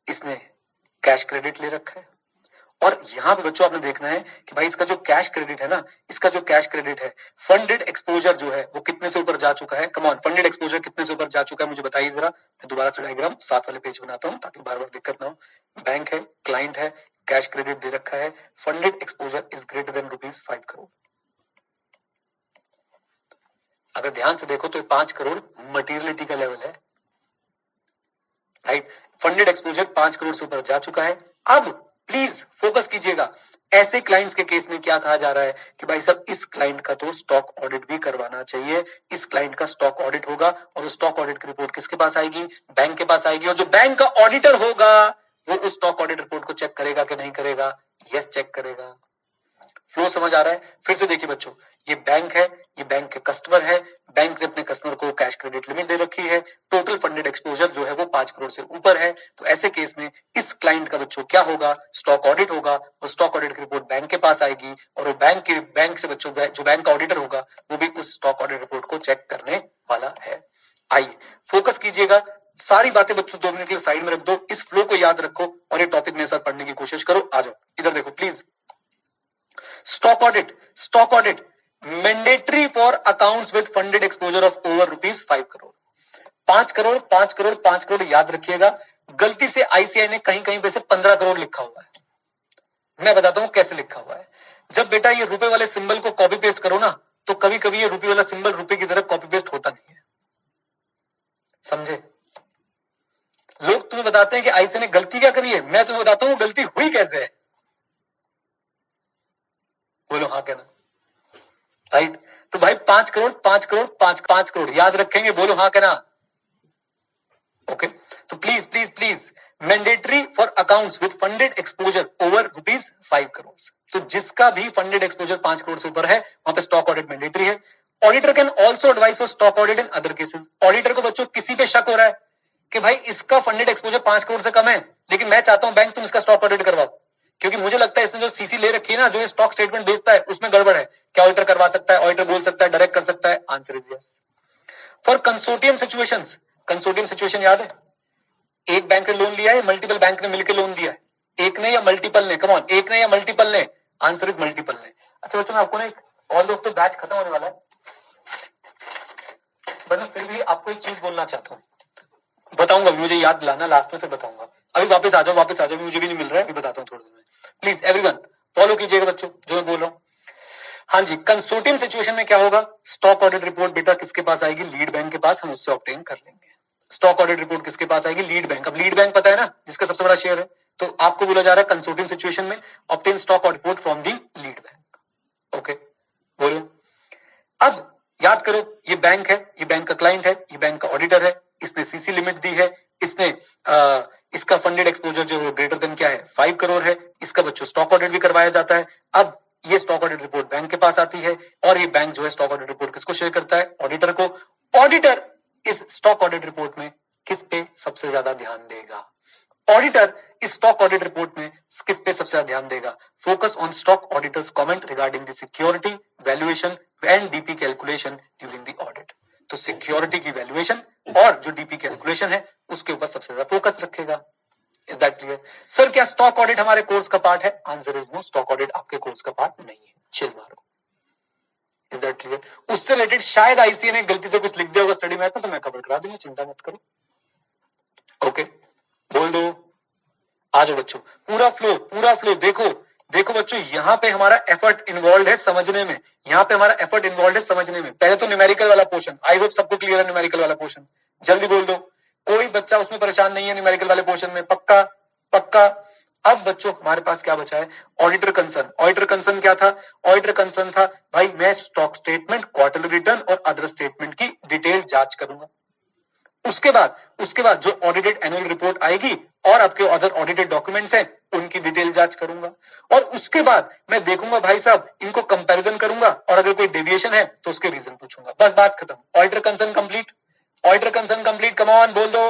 इसने कैश क्रेडिट ले रखा है, और यहां पे बच्चों आपने देखना है कि भाई इसका जो कैश क्रेडिट है ना, इसका जो कैश क्रेडिट है, फंडेड एक्सपोजर जो है वो कितने से ऊपर जा चुका है? कम ऑन, फंडेड एक्सपोजर कितने से ऊपर जा चुका है मुझे बताइए जरा। मैं दोबारा से डायग्राम 7 वाले पेज बनाता हूं ताकि बार बार दिक्कत ना हो। बैंक है, क्लाइंट है, कैश क्रेडिट दे रखा है, funded exposure is greater than ₹5 crore. अगर ध्यान से देखो तो 5 करोड़ मटीरियलिटी का लेवल है, राइट? फंडेड एक्सपोजर 5 करोड़ से ऊपर जा चुका है। अब प्लीज फोकस कीजिएगा, ऐसे क्लाइंट्स के केस में क्या कहा जा रहा है कि भाई साहब इस क्लाइंट का तो स्टॉक ऑडिट भी करवाना चाहिए, इस क्लाइंट का स्टॉक ऑडिट होगा, और उस स्टॉक ऑडिट की रिपोर्ट किसके पास आएगी? बैंक के पास आएगी, और जो बैंक का ऑडिटर होगा वो उस स्टॉक ऑडिट रिपोर्ट को चेक करेगा कि नहीं करेगा? यस, चेक करेगा। फ्लो समझ आ रहा है? फिर से देखिए बच्चों, ये बैंक है, ये बैंक के कस्टमर है, बैंक ने अपने कस्टमर को कैश क्रेडिट लिमिट दे रखी है, टोटल फंडेड एक्सपोजर जो है वो 5 करोड़ से ऊपर है। तो ऐसे केस में इस क्लाइंट का बच्चों क्या होगा? स्टॉक ऑडिट होगा, वो स्टॉक ऑडिट की रिपोर्ट बैंक के पास आएगी, और वो बैंक से बच्चों जो बैंक का ऑडिटर होगा वो भी उस स्टॉक ऑडिट रिपोर्ट को चेक करने वाला है। आइए फोकस कीजिएगा, सारी बातें बच्चों 2 मिनट के लिए साइड में रख दो, इस फ्लो को याद रखो और ये टॉपिक मेरे साथ पढ़ने की कोशिश करो। आ जाओ इधर देखो please. Stock audit mandatory for accounts with funded exposure of over ₹5 crore. 5 crore 5 crore 5 crore याद रखिएगा। गलती से आईसीआई ने कहीं कहीं पे से 15 करोड़ लिखा हुआ है, मैं बताता हूं कैसे लिखा हुआ है। जब बेटा ये रुपए वाले सिंबल को कॉपी पेस्ट करो ना, तो कभी कभी ये रुपए वाला सिंबल रुपए की तरह कॉपी पेस्ट होता नहीं है, समझे? लोग तुम्हें बताते हैं कि आईसीआई ने गलती क्या करी है, मैं तुम्हें बताता हूं गलती हुई कैसे है। बोलो हाँ कहना, राइट? तो भाई 5 करोड़ 5 करोड़ 5 करोड़ याद रखेंगे, बोलो हाँ कहना। ओके, तो please please please, mandatory for accounts with funded exposure over ₹5 crore. तो जिसका भी फंडेड एक्सपोजर 5 करोड़ से ऊपर है वहां पे स्टॉक ऑडिट मैंडेटरी है। Auditor can also advice for stock audit in other cases. Auditor को बच्चों किसी पे शक हो रहा है कि भाई इसका फंडेड एक्सपोजर 5 करोड़ से कम है, लेकिन मैं चाहता हूं बैंक तुम इसका स्टॉक ऑडिट करवाओ, क्योंकि मुझे लगता है इसने जो सीसी ले रखी है ना, जो ये स्टॉक स्टेटमेंट बेचता है उसमें गड़बड़ है। क्या ऑडिटर करवा सकता है? ऑडिटर बोल सकता है, डायरेक्ट कर सकता है? Answer is yes. For consortium situations, consortium situation याद है? एक बैंक ने लोन लिया है, मल्टीपल बैंक ने मिलकर लोन दिया है, एक ने या मल्टीपल ने? कम ऑन, एक ने या मल्टीपल ने? आंसर इज मल्टीपल ने। अच्छा बच्चों, मैं आपको ना ऑल लोग तो बैच खत्म होने वाला है, पर मैं फिर भी आपको एक चीज बोलना चाहता हूँ, बताऊंगा, मुझे याद दिलाना लास्ट में, फिर बताऊंगा। अभी वापस आ जाओ, मुझे भी नहीं मिल रहा है, अभी बताता हूँ थोड़ी देर में। प्लीज एवरीवन फॉलो कीजिएगा बच्चों जो मैं बोल रहा हूँ। हाँ जी, कंसोर्टियम सिचुएशन में क्या होगा? स्टॉक ऑडिट रिपोर्ट बेटा किसके पास आएगी? लीड बैंक के पास, हम उससे ऑब्टेन कर लेंगे। स्टॉक ऑडिट रिपोर्ट किसके पास आएगी? Lead bank. अब लीड बैंक पता है ना, जिसका सबसे बड़ा शेयर है, तो आपको बोला जा रहा है कंसोर्टियम सिचुएशन में obtain stock audit report from the lead bank. Okay, बोलो। अब याद करो, ये बैंक है, ये बैंक का क्लाइंट है, ये बैंक का ऑडिटर है, इसने सीसी लिमिट दी है, इसने इसका फंडेड एक्सपोजर जो है ग्रेटर देन क्या है? 5 करोड़ है। इसका बच्चों स्टॉक ऑडिट भी करवाया जाता है। अब ये स्टॉक ऑडिट रिपोर्ट बैंक के पास आती है, और ये बैंक जो है स्टॉक ऑडिट रिपोर्ट किसको शेयर करता है? ऑडिटर को। ऑडिटर इस स्टॉक ऑडिट रिपोर्ट में किस पे सबसे ज्यादा ध्यान देगा? ऑडिटर इस स्टॉक ऑडिट रिपोर्ट में किस पे सबसे ज्यादा ध्यान देगा? Focus on stock auditors comment regarding the security, valuation and DP calculation during the audit. तो सिक्योरिटी की वैल्यूएशन और जो डीपी कैलकुलेशन है उसके ऊपर सबसे ज्यादा फोकस रखेगा। Is that clear? सर क्या स्टॉक ऑडिट हमारे कोर्स का पार्ट है? Answer is no, stock audit आपके कोर्स का पार्ट नहीं है। चिल मारो। Is that clear? उससे रिलेटेड शायद आईसीए ने गलती से कुछ लिख दिया होगा स्टडी मैप में, तो मैं कवर करा दूंगा, चिंता मत करो। ओके, बोल दो। आ जाओ बच्चों, पूरा फ्लो देखो बच्चों, यहां पे हमारा एफर्ट इन्वॉल्व है समझने में, यहां पे हमारा एफर्ट इन्वॉल्व है समझने में। पहले तो न्यूमेरिकल वाला पोर्शन, आई होप सबको क्लियर है न्यूमेरिकल वाला पोर्शन। जल्दी बोल दो, कोई बच्चा उसमें परेशान नहीं है न्यूमेरिकल वाले पोर्शन में? पक्का पक्का। अब बच्चों हमारे पास क्या बचा है? Auditor concern. ऑडिटर कंसर्न क्या था? ऑडिटर कंसर्न था भाई मैं स्टॉक स्टेटमेंट, क्वार्टरली रिटर्न और अदर स्टेटमेंट की डिटेल जांच करूंगा। उसके बाद जो ऑडिटेड एनुअल रिपोर्ट आएगी और आपके अदर ऑडिटेड डॉक्यूमेंट्स हैं उनकी डिटेल जांच करूंगा, और उसके बाद मैं देखूंगा भाई साहब इनको कंपैरिजन करूंगा, और अगर कोई डेविएशन है तो उसके रीजन पूछूंगा। बस बात खत्म। Auditor concern complete, auditor concern complete. Come on, बोल दो।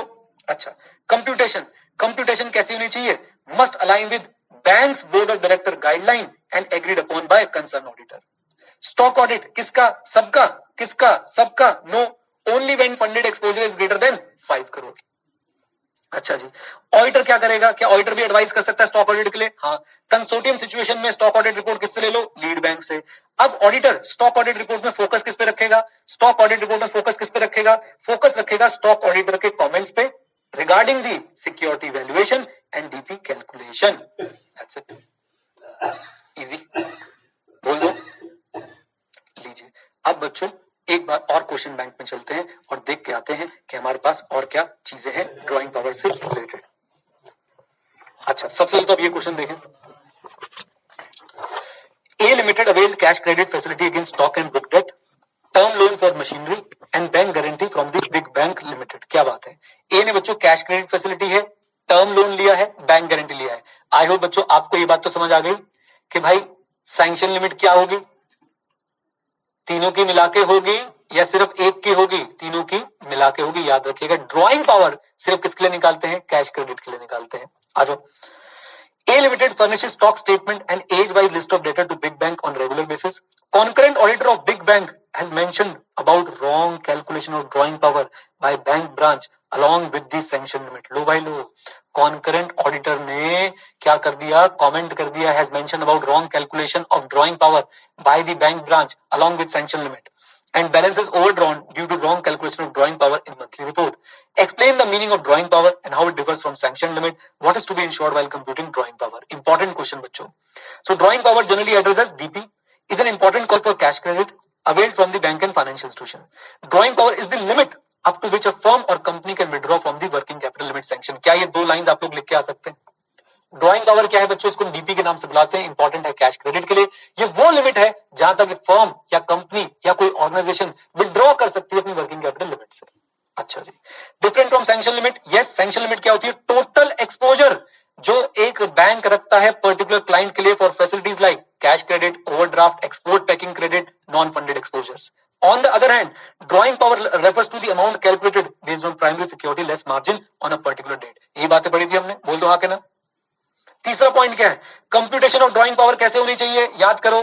अच्छा, कंप्यूटेशन कैसी होनी चाहिए? Must align with banks board of director guideline and agreed upon by concern auditor. Stock audit किसका? सबका। किसका? सबका। No, only when funded exposure is greater than 5 crore. अच्छा जी, ऑडिटर क्या करेगा? क्या ऑडिटर भी एडवाइस कर सकता है स्टॉक ऑडिट के लिए? हाँ। कंसोर्टियम सिचुएशन में स्टॉक ऑडिट रिपोर्ट किससे ले लो? लीड बैंक से। अब ऑडिटर स्टॉक ऑडिट रिपोर्ट में फोकस किस पे रखेगा? स्टॉक ऑडिट रिपोर्ट में फोकस किस पे रखेगा? फोकस रखेगा स्टॉक ऑडिटर के कमेंट्स पे regarding the security valuation and DP calculation. That's it, easy. बोल दो। लीजिए, अब बच्चों एक बार और क्वेश्चन बैंक में चलते हैं और देख के आते हैं कि हमारे पास और क्या चीजें हैं ड्राइंग पावर से रिलेटेड। अच्छा, सबसे पहले तो अब ये क्वेश्चन देखें। A limited availed cash credit facility against stock and book debt, term loan for machinery and bank guarantee from the big bank limited. क्या बात है? ए ने बच्चों कैश क्रेडिट फैसिलिटी है, टर्म लोन लिया है, बैंक गारंटी लिया है। आई होप बच्चों आपको ये बात तो समझ आ गई कि भाई सैंक्शन लिमिट क्या होगी? तीनों की मिला के होगी या सिर्फ एक की होगी? तीनों की मिला के होगी। याद रखिएगा, ड्राइंग पावर सिर्फ किसके लिए निकालते हैं? कैश क्रेडिट के लिए निकालते हैं। आ जाओ। A Limited furnishes stock statement and age-wise list of data to Big Bank on regular basis. Concurrent auditor of Big Bank has mentioned about wrong calculation of drawing power by bank branch along with the sanction limit. लो भाई लो, concurrent auditor ने क्या कर दिया? comment कर दिया, has mentioned about wrong calculation of drawing power by the bank branch along with sanction limit and balances overdrawn due to wrong calculation of drawing power in monthly report. Explain the meaning of drawing power and how it differs from sanction limit. What is to be ensured while computing drawing power? Important question बच्चों. So drawing power generally addressed as DP is an important call for cash credit availed from the bank and financial institution. Drawing power is the limit up to which a firm or company can withdraw from the working capital limit sanction. क्या ये दो lines आप लोग लिख के आ सकते हैं? ड्राइंग पावर क्या है बच्चों? इसको डीपी के नाम से बुलाते हैं, इंपॉर्टेंट है कैश क्रेडिट के लिए। ये वो लिमिट है जहां तक फर्म या कंपनी या कोई ऑर्गेनाइजेशन विड्रॉ कर सकती है अपनी वर्किंग कैपिटल लिमिट से। अच्छा जी, different from sanction limit. Yes, sanction limit क्या होती है? टोटल एक्सपोजर जो एक बैंक रखता है पर्टिकुलर क्लाइंट के लिए for facilities like cash credit, overdraft, export packing credit, non funded exposures. On the other hand, drawing power refers to the amount calculated based on primary security less margin on a particular date. ये बातें पढ़ी थी हमने, बोल दो हाँ के ना। तीसरा पॉइंट क्या है? कंप्यूटेशन ऑफ ड्राइंग पावर कैसे होनी चाहिए? याद करो,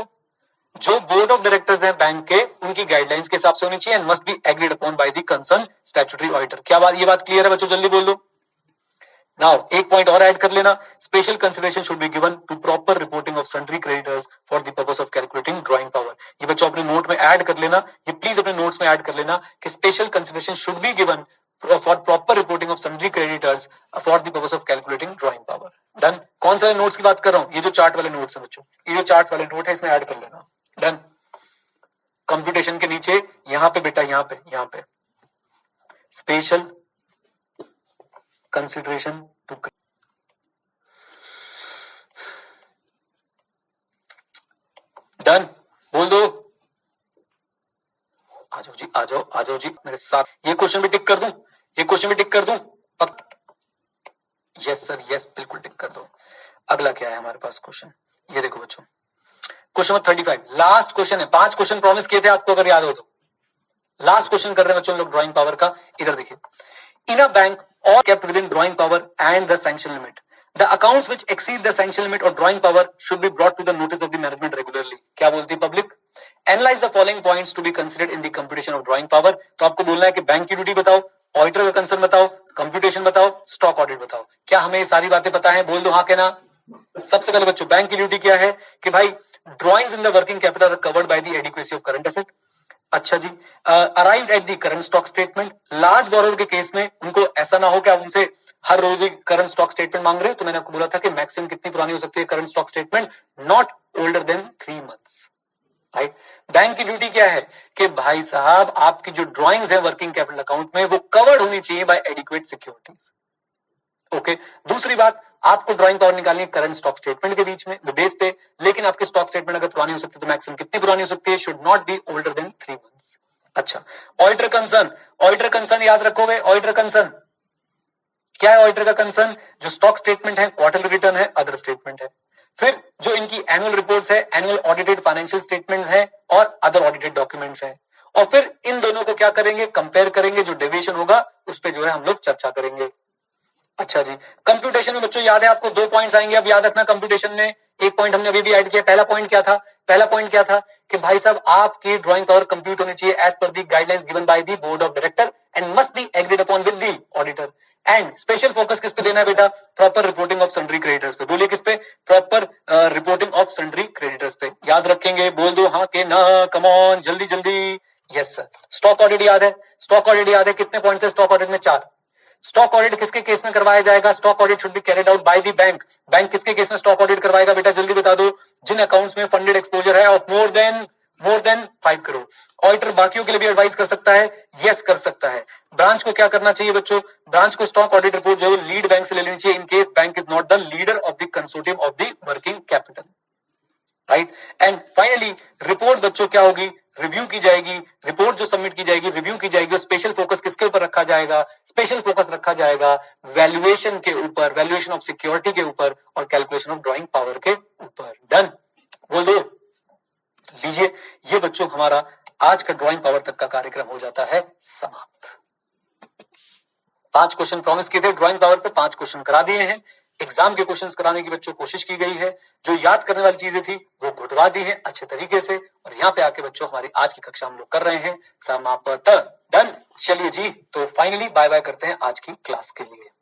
जो बोर्ड ऑफ डायरेक्टर्स हैं बैंक के उनकी गाइडलाइंस के हिसाब से होनी चाहिए and must be agreed upon by the concern statutory auditor. क्या बात, ये बात क्लियर है बच्चों? जल्दी बोल दो। नाउ एक पॉइंट और ऐड कर लेना, special consideration should be given to proper reporting of sundry creditors for the purpose of calculating drawing power. ये बच्चों अपने नोट में ऐड कर लेना, ये प्लीज अपने नोट्स में ऐड कर लेना कि special consideration should be given for proper reporting of sundry creditors for the purpose of calculating drawing power. Done. कौन से नोट्स की बात कर रहा हूं? ये जो चार्ट वाले नोट्स हैं बच्चों, ये जो चार्ट वाले नोट है इसमें ऐड कर लेना। डन। कंप्यूटेशन के नीचे यहां पे बेटा, यहां पे स्पेशल कंसिडरेशन टू, डन। बोल दो। आ जाओ जी, आ जाओ जी मेरे साथ। ये क्वेश्चन भी टिक कर दूं, ये क्वेश्चन भी टिक कर दूं? यस सर, यस बिल्कुल टिक कर दो। अगला क्या है हमारे पास क्वेश्चन? ये देखो बच्चों, क्वेश्चन नंबर 35, लास्ट क्वेश्चन है। 5 क्वेश्चन प्रॉमिस किए थे आपको, अगर याद हो तो। लास्ट क्वेश्चन कर रहे हैं बच्चों लोग ड्राइंग पावर का। इधर देखिए, इन अ बैंक और kept with in drawing power and the sanction limit, the accounts which exceed the sanction limit और drawing power should be brought to the notice of the management regularly. क्या बोलती है public? Analyse the following points to be considered in the computation of drawing power. तो आपको बोलना है कि bank की ड्यूटी बताओ, ऑडिटर का कंसर्न बताओ, कंप्यूटेशन बताओ, स्टॉक ऑडिट बताओ। क्या हमें ये सारी बातें पता है? बोल दो हाँ के ना। सबसे पहले बच्चों बैंक की ड्यूटी क्या है कि भाई drawings in the working capital are covered by the adequacy of current asset. अच्छा जी, arrived at the current stock statement. Large borrower के केस में उनको ऐसा ना हो कि आप उनसे हर रोज ही करंट स्टॉक स्टेटमेंट मांग रहे हो। तो मैंने आपको बोला था कि मैक्सिमम कितनी पुरानी हो सकती है current stock statement? Not older than 3 months. Right. Bank की ड्यूटी क्या है कि भाई साहब आपकी जो ड्राइंग्स है वर्किंग कैपिटल अकाउंट में वो कवर्ड होनी चाहिए बाय एडिक्वेट सिक्योरिटीज। ओके। दूसरी बात, आपको ड्राइंग पावर निकालनी है करंट स्टॉक स्टेटमेंट के बीच में बेस पे, लेकिन आपकी स्टॉक स्टेटमेंट अगर पुरानी हो सकती है तो मैक्सिमम कितनी पुरानी हो सकती है? Should not be older than 3 months. अच्छा, ऑडिटर कंसर्न। ऑडिटर कंसर्न याद रखोगे? ऑडिटर कंसर्न क्या है? ऑडिटर का कंसर्न जो स्टॉक स्टेटमेंट है, क्वार्टरली रिटर्न है, अदर स्टेटमेंट है। फिर जो इनकी एनुअल रिपोर्ट्स है, एनुअल ऑडिटेड फाइनेंशियल स्टेटमेंट्स है और अदर ऑडिटेड डॉक्यूमेंट्स है। और फिर इन दोनों को क्या करेंगे? कंपेयर करेंगे। जो डेविएशन होगा उस पर जो है हम लोग चर्चा करेंगे। अच्छा जी, कंप्यूटेशन में बच्चों याद है आपको 2 पॉइंट्स आएंगे। अब याद रखना कंप्यूटेशन में एक पॉइंट हमने अभी भी ऐड किया। पहला पॉइंट क्या था? पहला पॉइंट क्या था कि भाई साहब आपकी ड्राइंग पावर कंप्यूट होनी चाहिए as per the guidelines given by the board of director and must be agreed upon with the auditor. And special focus किस पे देना है बेटा? Proper reporting of sundry creditors पे। बोलिए किस पे? Proper reporting of sundry creditors पे। याद रखेंगे? बोल दो हाँ के ना, कम ऑन जल्दी जल्दी। Yes sir. स्टॉक ऑडिट याद है? स्टॉक ऑडिट याद है? कितने पॉइंट है स्टॉक ऑडिट में? 4। स्टॉक ऑडिट किसके केस में करवाया जाएगा? Stock audit should be carried out by the bank. Bank किसके केस में स्टॉक ऑडिट करवाएगा बेटा? जल्दी बता दो। जिन अकाउंट्स में फंडेड एक्सपोजर है of more than 5 crore. Auditor बाकियों के लिए भी एडवाइस कर सकता है? यस कर सकता है। ब्रांच को क्या करना चाहिए बच्चों? ब्रांच को स्टॉक ऑडिट रिपोर्ट जो है लीड बैंक से ले लेनी चाहिए in case bank is not the leader of the consortium of the working capital. Right. And finally report बच्चों क्या होगी? रिव्यू की जाएगी। रिपोर्ट जो सबमिट की जाएगी, रिव्यू की जाएगी। स्पेशल फोकस किसके ऊपर रखा जाएगा? स्पेशल फोकस रखा जाएगा वैल्यूएशन के ऊपर, वैल्यूएशन ऑफ सिक्योरिटी के ऊपर और कैलकुलेशन ऑफ ड्राइंग पावर के ऊपर। डन? बोल दो। लीजिए, ये बच्चों हमारा आज का ड्राइंग पावर तक का कार्यक्रम हो जाता है समाप्त। 5 क्वेश्चन प्रॉमिस किए थे ड्राइंग पावर पे, 5 क्वेश्चन करा दिए हैं। एग्जाम के क्वेश्चंस कराने की बच्चों कोशिश की गई है। जो याद करने वाली चीजें थी वो घुटवा दी है अच्छे तरीके से। और यहाँ पे आके बच्चों हमारी आज की कक्षा हम लोग कर रहे हैं समाप्त। डन? चलिए जी, तो फाइनली बाय बाय करते हैं आज की क्लास के लिए।